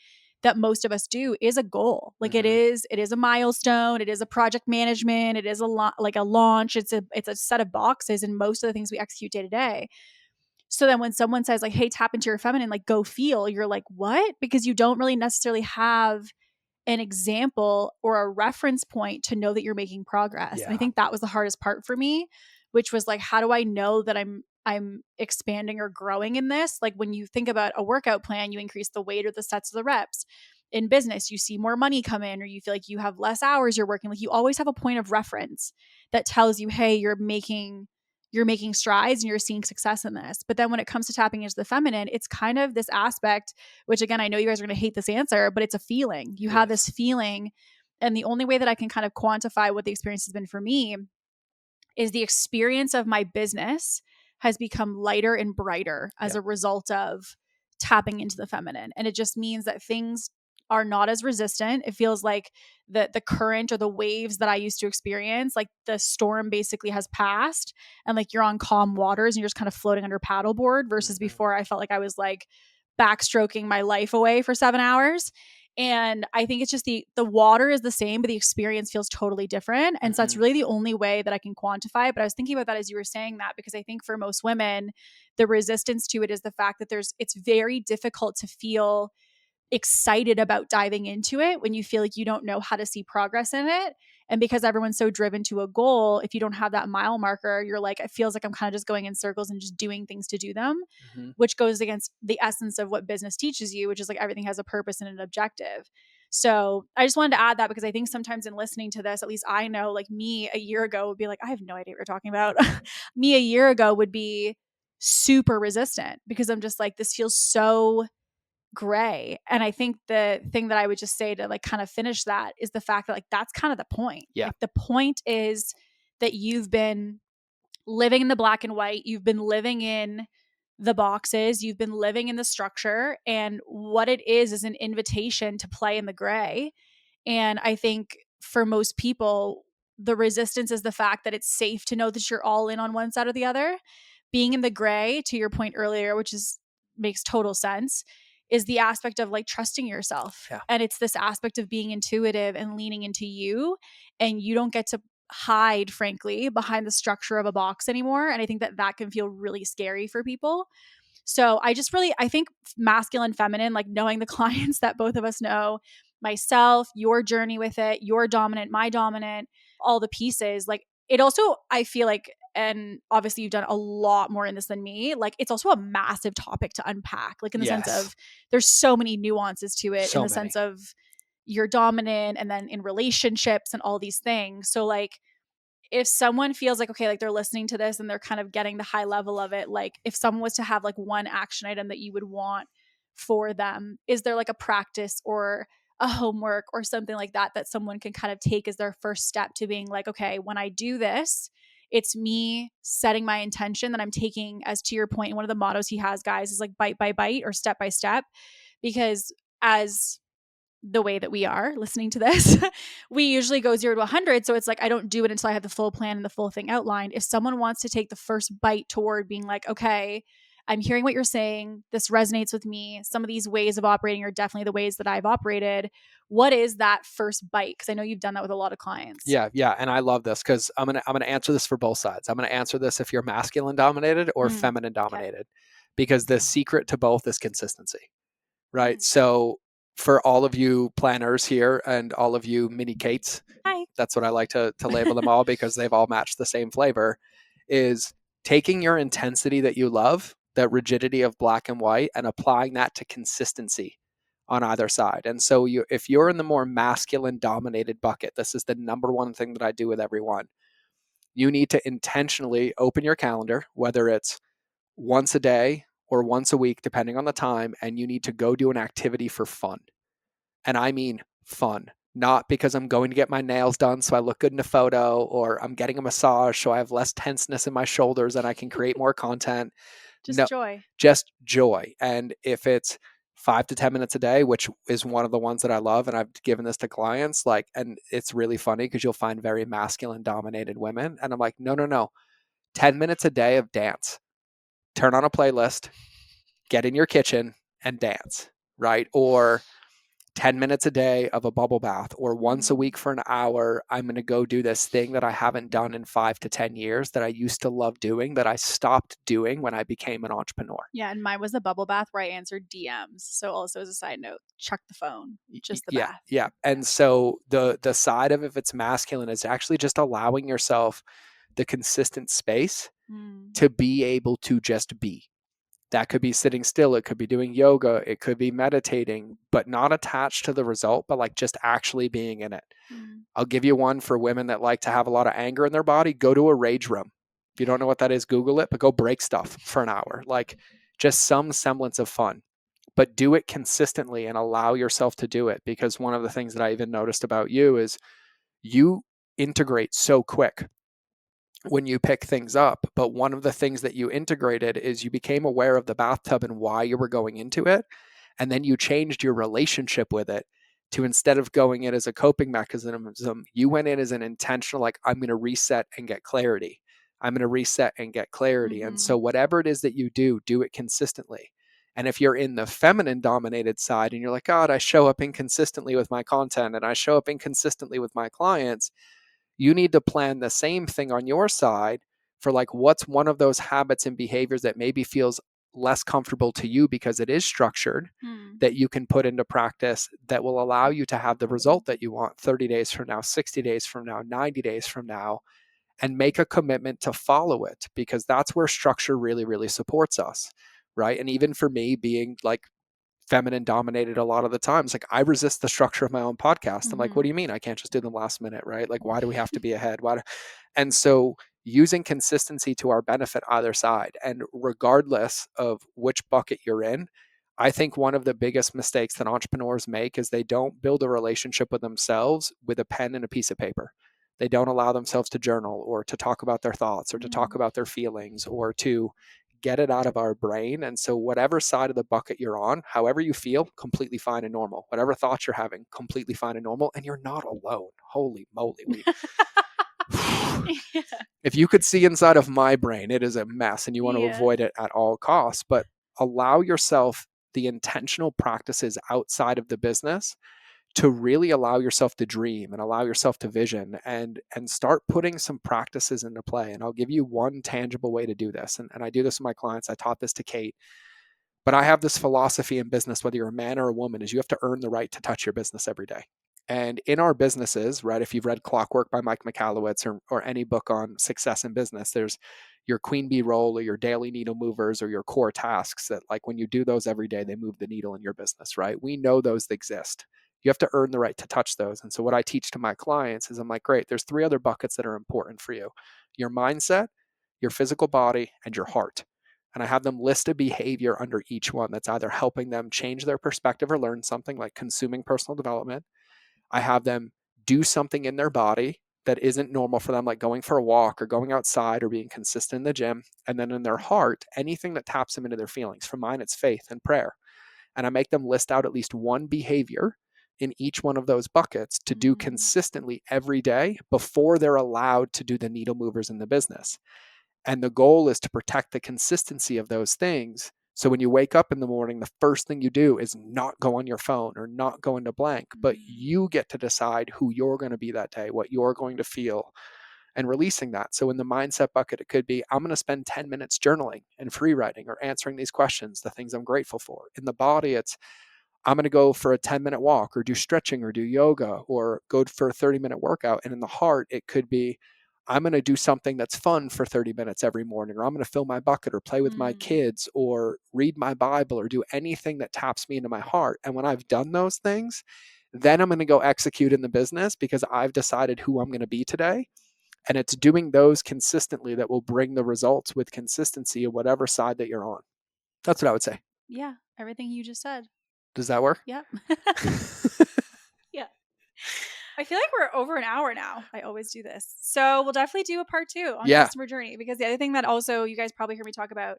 that most of us do is a goal. Like it is a milestone, it is a project management, it is like a launch, it's a set of boxes and most of the things we execute day to day. So then when someone says like, hey, tap into your feminine, like go feel, you're like, what? Because you don't really necessarily have an example or a reference point to know that you're making progress. Yeah. And I think that was the hardest part for me, which was like, how do I know that I'm expanding or growing in this? Like when you think about a workout plan, you increase the weight or the sets of the reps. In business, you see more money come in or you feel like you have less hours you're working. Like you always have a point of reference that tells you, hey, you're making strides and you're seeing success in this. But then when it comes to tapping into the feminine, it's kind of this aspect, which again, I know you guys are going to hate this answer, but it's a feeling. You have this feeling. And the only way that I can kind of quantify what the experience has been for me is the experience of my business has become lighter and brighter as a result of tapping into the feminine. And it just means that things are not as resistant. It feels like the current or the waves that I used to experience, like the storm basically has passed and like you're on calm waters and you're just kind of floating under paddleboard versus before I felt like I was like backstroking my life away for 7 hours. And I think it's just the water is the same, but the experience feels totally different. And so that's really the only way that I can quantify it. But I was thinking about that as you were saying that, because I think for most women, the resistance to it is the fact that it's very difficult to feel excited about diving into it when you feel like you don't know how to see progress in it. And because everyone's so driven to a goal, if you don't have that mile marker, you're like, it feels like I'm kind of just going in circles and just doing things to do them, which goes against the essence of what business teaches you, which is like everything has a purpose and an objective. So I just wanted to add that because I think sometimes in listening to this, at least I know like me a year ago would be like, I have no idea what you're talking about. Me a year ago would be super resistant because I'm just like, this feels so gray. And I think the thing that I would just say to like kind of finish that is the fact that like that's kind of the point. Yeah. Like the point is that you've been living in the black and white, you've been living in the boxes, you've been living in the structure, and what it is an invitation to play in the gray. And I think for most people, the resistance is the fact that it's safe to know that you're all in on one side or the other. Being in the gray, to your point earlier, which is makes total sense, is the aspect of like trusting yourself. Yeah. And it's this aspect of being intuitive and leaning into you. And you don't get to hide, frankly, behind the structure of a box anymore. And I think that can feel really scary for people. So I think masculine, feminine, like knowing the clients that both of us know, myself, your journey with it, your dominant, my dominant, all the pieces, like it also, I feel like, and obviously you've done a lot more in this than me, like it's also a massive topic to unpack, like in the sense of there's so many nuances to it, in the sense of you're dominant and then in relationships and all these things. So like if someone feels like, okay, like they're listening to this and they're kind of getting the high level of it, like if someone was to have like one action item that you would want for them, is there like a practice or a homework or something like that that someone can kind of take as their first step to being like, okay, when I do this, it's me setting my intention that I'm taking, as to your point, and one of the mottos he has, guys, is like bite by bite or step by step. Because as the way that we are listening to this, we usually go 0 to 100. So it's like, I don't do it until I have the full plan and the full thing outlined. If someone wants to take the first bite toward being like, okay, I'm hearing what you're saying, this resonates with me, some of these ways of operating are definitely the ways that I've operated, what is that first bite? Because I know you've done that with a lot of clients. Yeah. And I love this because I'm gonna answer this for both sides. I'm gonna answer this if you're masculine dominated or feminine dominated, because the secret to both is consistency, right? So for all of you planners here and all of you mini Kates, Hi. That's what I like to label them all, because they've all matched the same flavor, is taking your intensity that you love, that rigidity of black and white, and applying that to consistency on either side. And so if you're in the more masculine dominated bucket, this is the number one thing that I do with everyone. You need to intentionally open your calendar, whether it's once a day or once a week, depending on the time, and you need to go do an activity for fun. And I mean fun, not because I'm going to get my nails done so I look good in a photo, or I'm getting a massage so I have less tenseness in my shoulders and I can create more content. Just joy. Just joy. And if it's 5 to 10 minutes a day, which is one of the ones that I love, and I've given this to clients, like, and it's really funny because you'll find very masculine dominated women. And I'm like, no. 10 minutes a day of dance. Turn on a playlist, get in your kitchen and dance, right? Or 10 minutes a day of a bubble bath, or once a week for an hour, I'm going to go do this thing that I haven't done in 5 to 10 years that I used to love doing, that I stopped doing when I became an entrepreneur. Yeah, and mine was the bubble bath where I answered DMs. So also as a side note, chuck the phone, just the Yeah, bath. yeah. And so the side of if it's masculine is actually just allowing yourself the consistent space to be able to just be. That could be sitting still. It could be doing yoga. It could be meditating, but not attached to the result, but like just actually being in it. I'll give you one for women that like to have a lot of anger in their body. Go to a rage room. If you don't know what that is, Google it, but go break stuff for an hour. Like just some semblance of fun, but do it consistently and allow yourself to do it. Because one of the things that I even noticed about you is you integrate so quick when you pick things up. But one of the things that you integrated is you became aware of the bathtub and why you were going into it. And then you changed your relationship with it to, instead of going in as a coping mechanism, you went in as an intentional, like, I'm going to reset and get clarity. I'm going to reset and get clarity. And so whatever it is that you do it consistently. And if you're in the feminine dominated side and you're like, God, I show up inconsistently with my content and I show up inconsistently with my clients, you need to plan the same thing on your side for like, what's one of those habits and behaviors that maybe feels less comfortable to you because it is structured, that you can put into practice that will allow you to have the result that you want 30 days from now, 60 days from now, 90 days from now, and make a commitment to follow it, because that's where structure really, really supports us. Right. And even for me, being like feminine dominated a lot of the times, like I resist the structure of my own podcast. I'm like, what do you mean I can't just do them last minute, right? Like, why do we have to be ahead? And so using consistency to our benefit either side, and regardless of which bucket you're in, I think one of the biggest mistakes that entrepreneurs make is they don't build a relationship with themselves with a pen and a piece of paper. They don't allow themselves to journal or to talk about their thoughts or to talk about their feelings or to get it out of our brain. And so whatever side of the bucket you're on, however you feel, completely fine and normal. Whatever thoughts you're having, completely fine and normal. And you're not alone. Holy moly. If you could see inside of my brain, it is a mess and you want to avoid it at all costs. But allow yourself the intentional practices outside of the business to really allow yourself to dream and allow yourself to vision and start putting some practices into play. And I'll give you one tangible way to do this. And I do this with my clients. I taught this to Kate. But I have this philosophy in business, whether you're a man or a woman, is you have to earn the right to touch your business every day. And in our businesses, right, if you've read Clockwork by Mike Michalowicz or any book on success in business, there's your queen bee role or your daily needle movers or your core tasks that, like, when you do those every day, they move the needle in your business, right? We know those exist. You have to earn the right to touch those. And so what I teach to my clients is I'm like, great, there's 3 other buckets that are important for you: your mindset, your physical body, and your heart. And I have them list a behavior under each one that's either helping them change their perspective or learn something, like consuming personal development. I have them do something in their body that isn't normal for them, like going for a walk or going outside or being consistent in the gym. And then in their heart, anything that taps them into their feelings. For mine, it's faith and prayer. And I make them list out at least one behavior in each one of those buckets to do consistently every day before they're allowed to do the needle movers in the business. And the goal is to protect the consistency of those things. So when you wake up in the morning, the first thing you do is not go on your phone or not go into blank, but you get to decide who you're going to be that day, what you're going to feel, and releasing that. So in the mindset bucket, it could be, I'm going to spend 10 minutes journaling and free writing or answering these questions, the things I'm grateful for. In the body, it's, I'm going to go for a 10-minute walk or do stretching or do yoga or go for a 30-minute workout. And in the heart, it could be, I'm going to do something that's fun for 30 minutes every morning, or I'm going to fill my bucket or play with my kids or read my Bible or do anything that taps me into my heart. And when I've done those things, then I'm going to go execute in the business because I've decided who I'm going to be today. And it's doing those consistently that will bring the results with consistency of whatever side that you're on. That's what I would say. Yeah, everything you just said. Does that work? Yep. Yeah. I feel like we're over an hour now. I always do this. So we'll definitely do a part 2 on customer journey, because the other thing that also you guys probably heard me talk about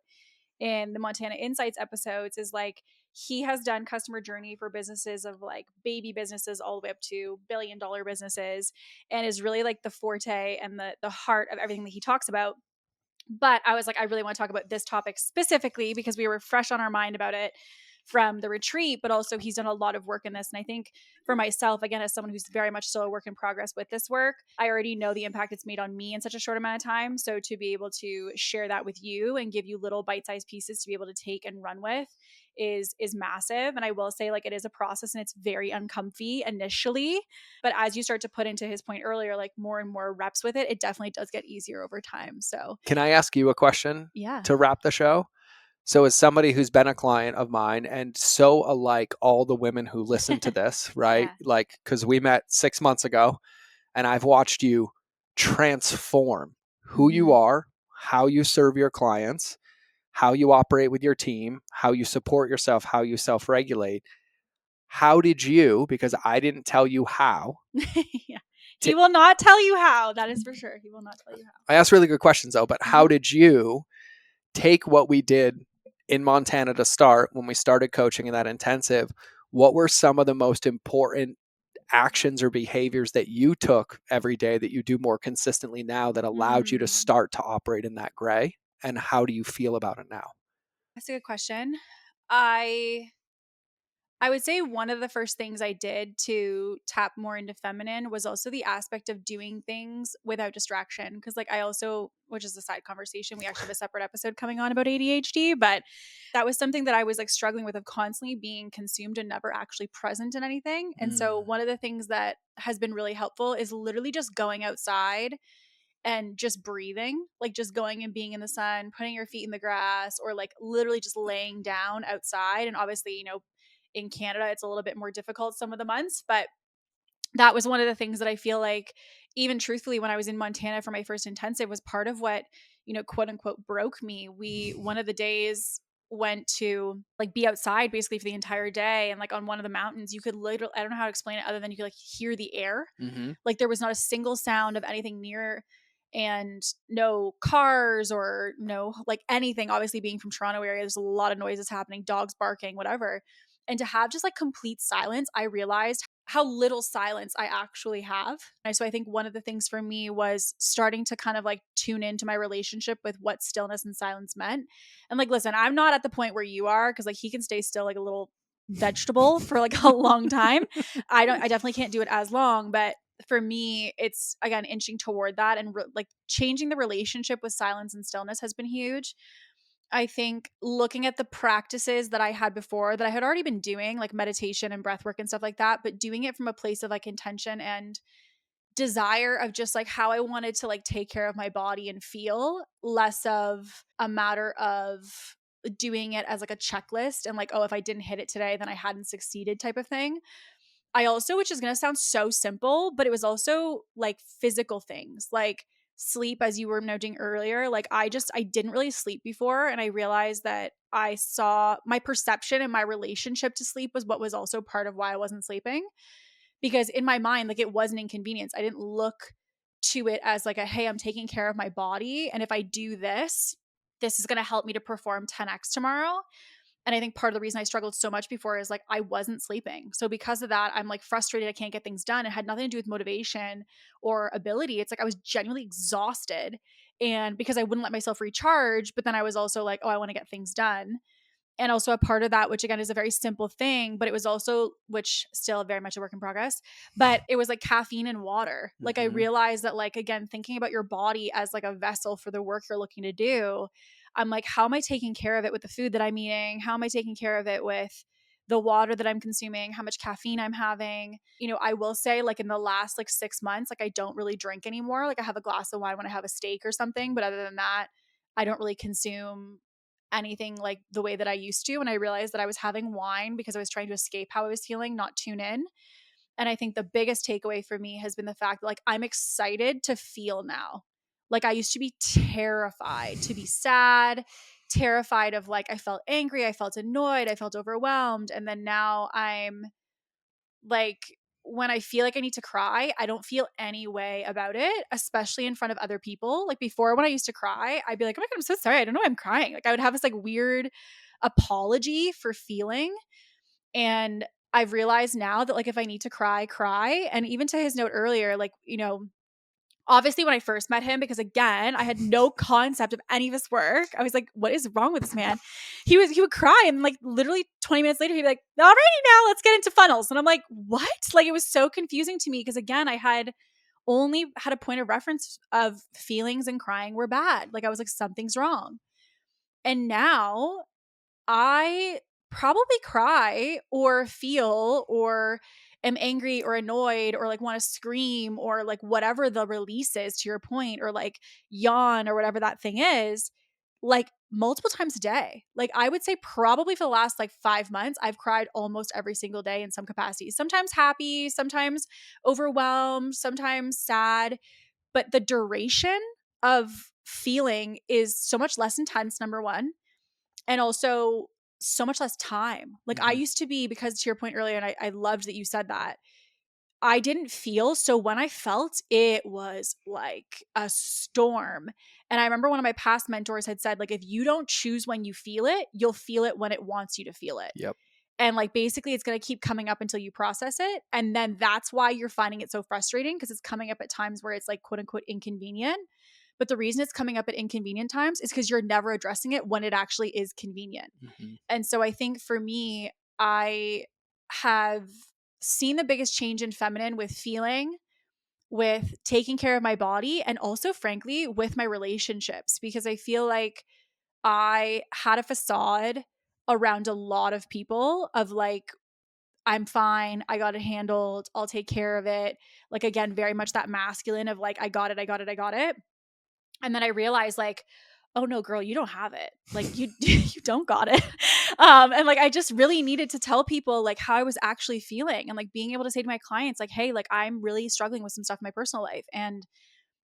in the Montana Insights episodes is like, he has done customer journey for businesses of like baby businesses all the way up to billion-dollar businesses, and is really like the forte and the heart of everything that he talks about. But I was like, I really want to talk about this topic specifically because we were fresh on our mind about it from the retreat, but also he's done a lot of work in this. And I think for myself, again, as someone who's very much still a work in progress with this work, I already know the impact it's made on me in such a short amount of time. So to be able to share that with you and give you little bite-sized pieces to be able to take and run with is massive. And I will say, like, it is a process and it's very uncomfy initially, but as you start to put, into his point earlier, like more and more reps with it, it definitely does get easier over time. So Can I ask you a question yeah. to wrap the show? So, as somebody who's been a client of mine and so alike all the women who listen to this, right? Yeah. Like, because we met 6 months ago and I've watched you transform who you are, how you serve your clients, how you operate with your team, how you support yourself, how you self regulate. How did you, because I didn't tell you how, Yeah. He will not tell you how. That is for sure. He will not tell you how. I asked really good questions though, but how did you take what we did in Montana to start when we started coaching in that intensive? What were some of the most important actions or behaviors that you took every day that you do more consistently now that allowed you to start to operate in that gray? And how do you feel about it now? That's a good question. I would say one of the first things I did to tap more into feminine was also the aspect of doing things without distraction. Cause like I also, which is a side conversation, we actually have a separate episode coming on about ADHD, but that was something that I was like struggling with, of constantly being consumed and never actually present in anything. And so one of the things that has been really helpful is literally just going outside and just breathing, like just going and being in the sun, putting your feet in the grass, or like literally just laying down outside. And obviously, you know, in Canada, it's a little bit more difficult some of the months, but that was one of the things that I feel like, even truthfully, when I was in Montana for my first intensive, was part of what, you know, quote unquote broke me. One of the days went to like be outside basically for the entire day. And like on one of the mountains, you could literally, I don't know how to explain it other than you could like hear the air. Like there was not a single sound of anything near, and no cars or no like anything. Obviously being from Toronto area, there's a lot of noises happening, dogs barking, whatever. And to have just like complete silence, I realized how little silence I actually have. And so I think one of the things for me was starting to kind of like tune into my relationship with what stillness and silence meant. And like, listen, I'm not at the point where you are, because like he can stay still like a little vegetable for like a long time. I definitely can't do it as long, but for me, it's again inching toward that, and like changing the relationship with silence and stillness has been huge. I think looking at the practices that I had before that I had already been doing, like meditation and breath work and stuff like that, but doing it from a place of like intention and desire of just like how I wanted to like take care of my body and feel, less of a matter of doing it as like a checklist and like, oh, if I didn't hit it today, then I hadn't succeeded type of thing. I also, which is going to sound so simple, but it was also like physical things like sleep, as you were noting earlier. Like I didn't really sleep before. And I realized that I saw my perception and my relationship to sleep was what was also part of why I wasn't sleeping. Because in my mind, like it was an inconvenience. I didn't look to it as like a, hey, I'm taking care of my body. And if I do this, this is going to help me to perform 10x tomorrow. And I think part of the reason I struggled so much before is like I wasn't sleeping. So because of that, I'm like frustrated I can't get things done. It had nothing to do with motivation or ability. It's like I was genuinely exhausted. And because I wouldn't let myself recharge, but then I was also like, oh, I want to get things done. And also a part of that, which again is a very simple thing, but it was also, which still very much a work in progress, but it was like caffeine and water. Like I realized that, like, again, thinking about your body as like a vessel for the work you're looking to do, I'm like, how am I taking care of it with the food that I'm eating? How am I taking care of it with the water that I'm consuming? How much caffeine I'm having? You know, I will say like in the last like 6 months, like I don't really drink anymore. Like I have a glass of wine when I have a steak or something, but other than that, I don't really consume anything like the way that I used to. And I realized that I was having wine because I was trying to escape how I was feeling, not tune in. And I think the biggest takeaway for me has been the fact that like I'm excited to feel now. Like I used to be terrified to be sad, terrified of like I felt angry, I felt annoyed, I felt overwhelmed. And then now I'm like, when I feel like I need to cry, I don't feel any way about it, especially in front of other people. Like before, when I used to cry, I'd be like, oh my God, I'm so sorry. I don't know why I'm crying. Like I would have this like weird apology for feeling. And I've realized now that like if I need to cry, cry. And even to his note earlier, like, you know, obviously when I first met him, because again, I had no concept of any of his work. I was like, what is wrong with this man? He would cry, and like literally 20 minutes later, he'd be like, alrighty now, let's get into funnels. And I'm like, what? Like, it was so confusing to me because again, I had only had a point of reference of feelings and crying were bad. Like I was like, something's wrong. And now I probably cry or feel or am angry or annoyed or like want to scream or like whatever the release is, to your point, or like yawn or whatever that thing is, like multiple times a day. Like I would say probably for the last like 5 months, I've cried almost every single day in some capacity. Sometimes happy, sometimes overwhelmed, sometimes sad. But the duration of feeling is so much less intense, number one, and also so much less time. Like I used to be, because to your point earlier, and I loved that you said that, I didn't feel. So when I felt, it was like a storm. And I remember one of my past mentors had said, like, if you don't choose when you feel it, you'll feel it when it wants you to feel it. Yep. And like basically it's going to keep coming up until you process it. And then that's why you're finding it so frustrating, because it's coming up at times where it's like quote unquote inconvenient. But the reason it's coming up at inconvenient times is because you're never addressing it when it actually is convenient. And so I think for me, I have seen the biggest change in feminine with feeling, with taking care of my body, and also, frankly, with my relationships, because I feel like I had a facade around a lot of people of like, I'm fine, I got it handled, I'll take care of it. Like, again, very much that masculine of like, I got it, I got it, I got it. And then I realized like, oh no, girl, you don't have it. Like you, you don't got it. And like, I just really needed to tell people like how I was actually feeling, and like being able to say to my clients, like, hey, like I'm really struggling with some stuff in my personal life. And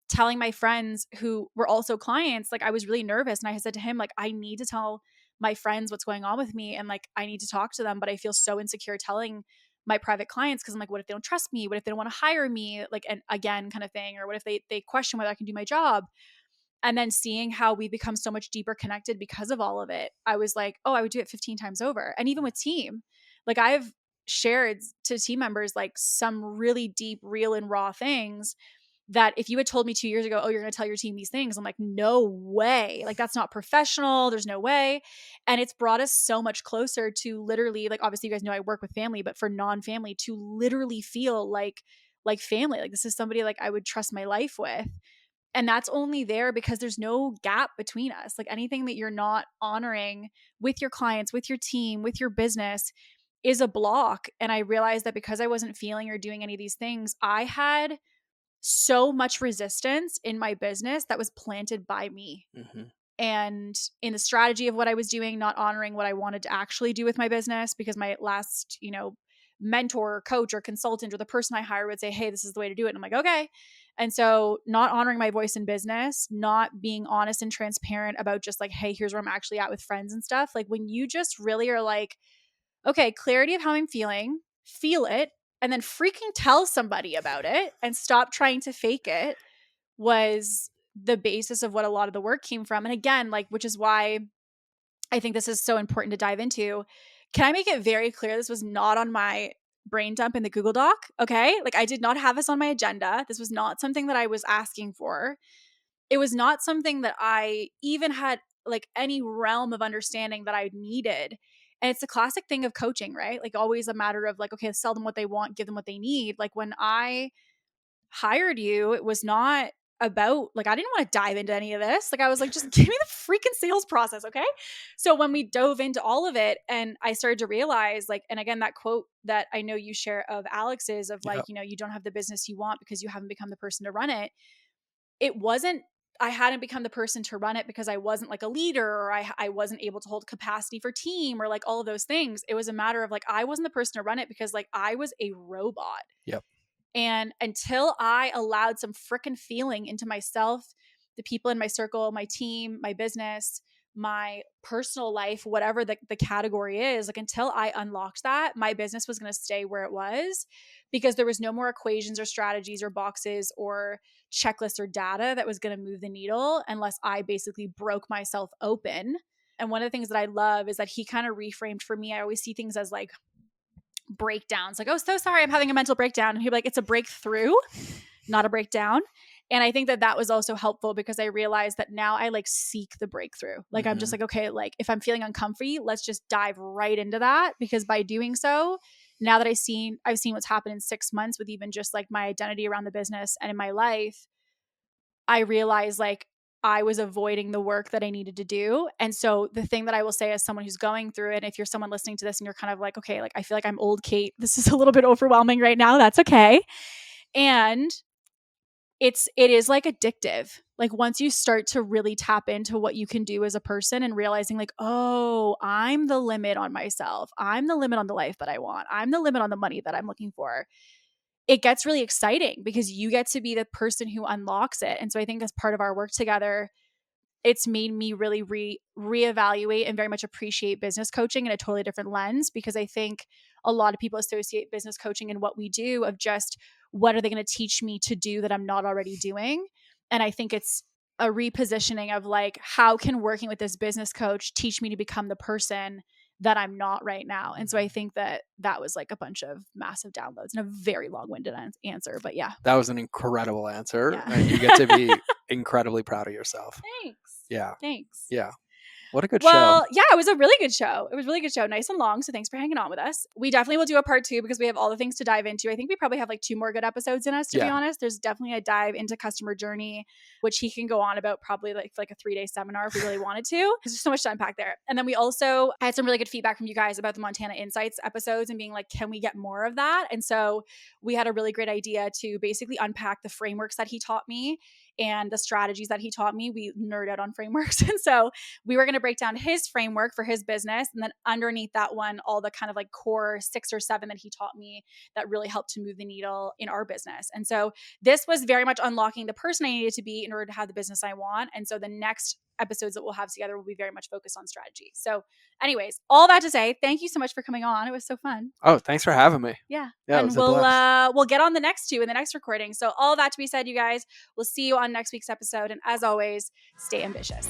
telling my friends who were also clients, like I was really nervous. And I said to him, like, I need to tell my friends what's going on with me. And like, I need to talk to them, but I feel so insecure telling my private clients, because I'm like, what if they don't trust me? What if they don't want to hire me? Like, and again, kind of thing. Or what if they question whether I can do my job? And then seeing how we become so much deeper connected because of all of it, I was like, oh, I would do it 15 times over. And even with team, like I've shared to team members like some really deep, real and raw things that if you had told me 2 years ago, oh, you're going to tell your team these things, I'm like, no way. Like that's not professional. There's no way. And it's brought us so much closer to literally, like, obviously you guys know I work with family, but for non-family to literally feel like family. Like this is somebody like I would trust my life with. And that's only there because there's no gap between us. Like anything that you're not honoring with your clients, with your team, with your business is a block. And I realized that because I wasn't feeling or doing any of these things, I had so much resistance in my business that was planted by me. And in the strategy of what I was doing, not honoring what I wanted to actually do with my business, because my last, mentor or coach or consultant or the person I hired would say, hey, this is the way to do it. And I'm like, okay. And so not honoring my voice in business, not being honest and transparent about just like, hey, here's where I'm actually at with friends and stuff. Like when you just really are like, okay, clarity of how I'm feeling, feel it, and then freaking tell somebody about it and stop trying to fake it, was the basis of what a lot of the work came from. And again, like, which is why I think this is so important to dive into. Can I make it very clear this was not on my brain dump in the Google Doc? Okay. Like I did not have this on my agenda. This was not something that I was asking for. It was not something that I even had like any realm of understanding that I needed. And it's a classic thing of coaching, right? Like always a matter of like, okay, sell them what they want, give them what they need. Like when I hired you, it was not about like, I didn't want to dive into any of this. Like I was like, just give me the freaking sales process. Okay. So when we dove into all of it and I started to realize like, and again, that quote that I know you share of Alex's of like, you don't have the business you want because you haven't become the person to run it. It wasn't, I hadn't become the person to run it because I wasn't like a leader or I wasn't able to hold capacity for team or like all of those things. It was a matter of like, I wasn't the person to run it because like I was a robot. Yep. And until I allowed some freaking feeling into myself, the people in my circle, my team, my business, my personal life, whatever the category is, like until I unlocked that, my business was going to stay where it was because there was no more equations or strategies or boxes or checklists or data that was going to move the needle unless I basically broke myself open. And one of the things that I love is that he kind of reframed for me. I always see things as like breakdowns, like, oh, so sorry, I'm having a mental breakdown. And he'd be like, it's a breakthrough, not a breakdown. And I think that that was also helpful because I realized that now I like seek the breakthrough. Like I'm just like, okay, like if I'm feeling uncomfy, let's just dive right into that, because by doing so, now that I've seen what's happened in 6 months with even just like my identity around the business and in my life, I realized like I was avoiding the work that I needed to do. And so the thing that I will say as someone who's going through it, and if you're someone listening to this and you're kind of like, okay, like I feel like I'm old Kate, this is a little bit overwhelming right now. That's okay. And it is like addictive. Like once you start to really tap into what you can do as a person and realizing like, oh, I'm the limit on myself. I'm the limit on the life that I want. I'm the limit on the money that I'm looking for. It gets really exciting because you get to be the person who unlocks it. And so I think as part of our work together, it's made me really reevaluate and very much appreciate business coaching in a totally different lens, because I think a lot of people associate business coaching and what we do of just what are they going to teach me to do that I'm not already doing. And I think it's a repositioning of like, how can working with this business coach teach me to become the person that I'm not right now? And so I think that that was like a bunch of massive downloads and a very long-winded answer, but yeah. That was an incredible answer. Yeah. And you get to be incredibly proud of yourself. Thanks. Yeah. Thanks. Yeah. What a good Well, show. yeah, it was a really good show. It was a really good show. Nice and long. So thanks for hanging on with us. We definitely will do a part 2 because we have all the things to dive into. I think we probably have like 2 more good episodes in us, to be honest. There's definitely a dive into customer journey, which he can go on about probably like a 3-day seminar if we really wanted to, because there's so much to unpack there. And then we also had some really good feedback from you guys about the Montana Insights episodes and being like, can we get more of that? And so we had a really great idea to basically unpack the frameworks that he taught me and the strategies that he taught me. We nerd out on frameworks. And so we were going to break down his framework for his business. And then underneath that one, all the kind of like core 6 or 7 that he taught me that really helped to move the needle in our business. And so this was very much unlocking the person I needed to be in order to have the business I want. And so the next episodes that we'll have together will be very much focused on strategy. So anyways, all that to say, thank you so much for coming on. It was so fun. Oh, thanks for having me. Yeah. And we'll get on the next 2 in the next recording. So all that to be said, you guys, we'll see you on next week's episode. And as always, stay ambitious.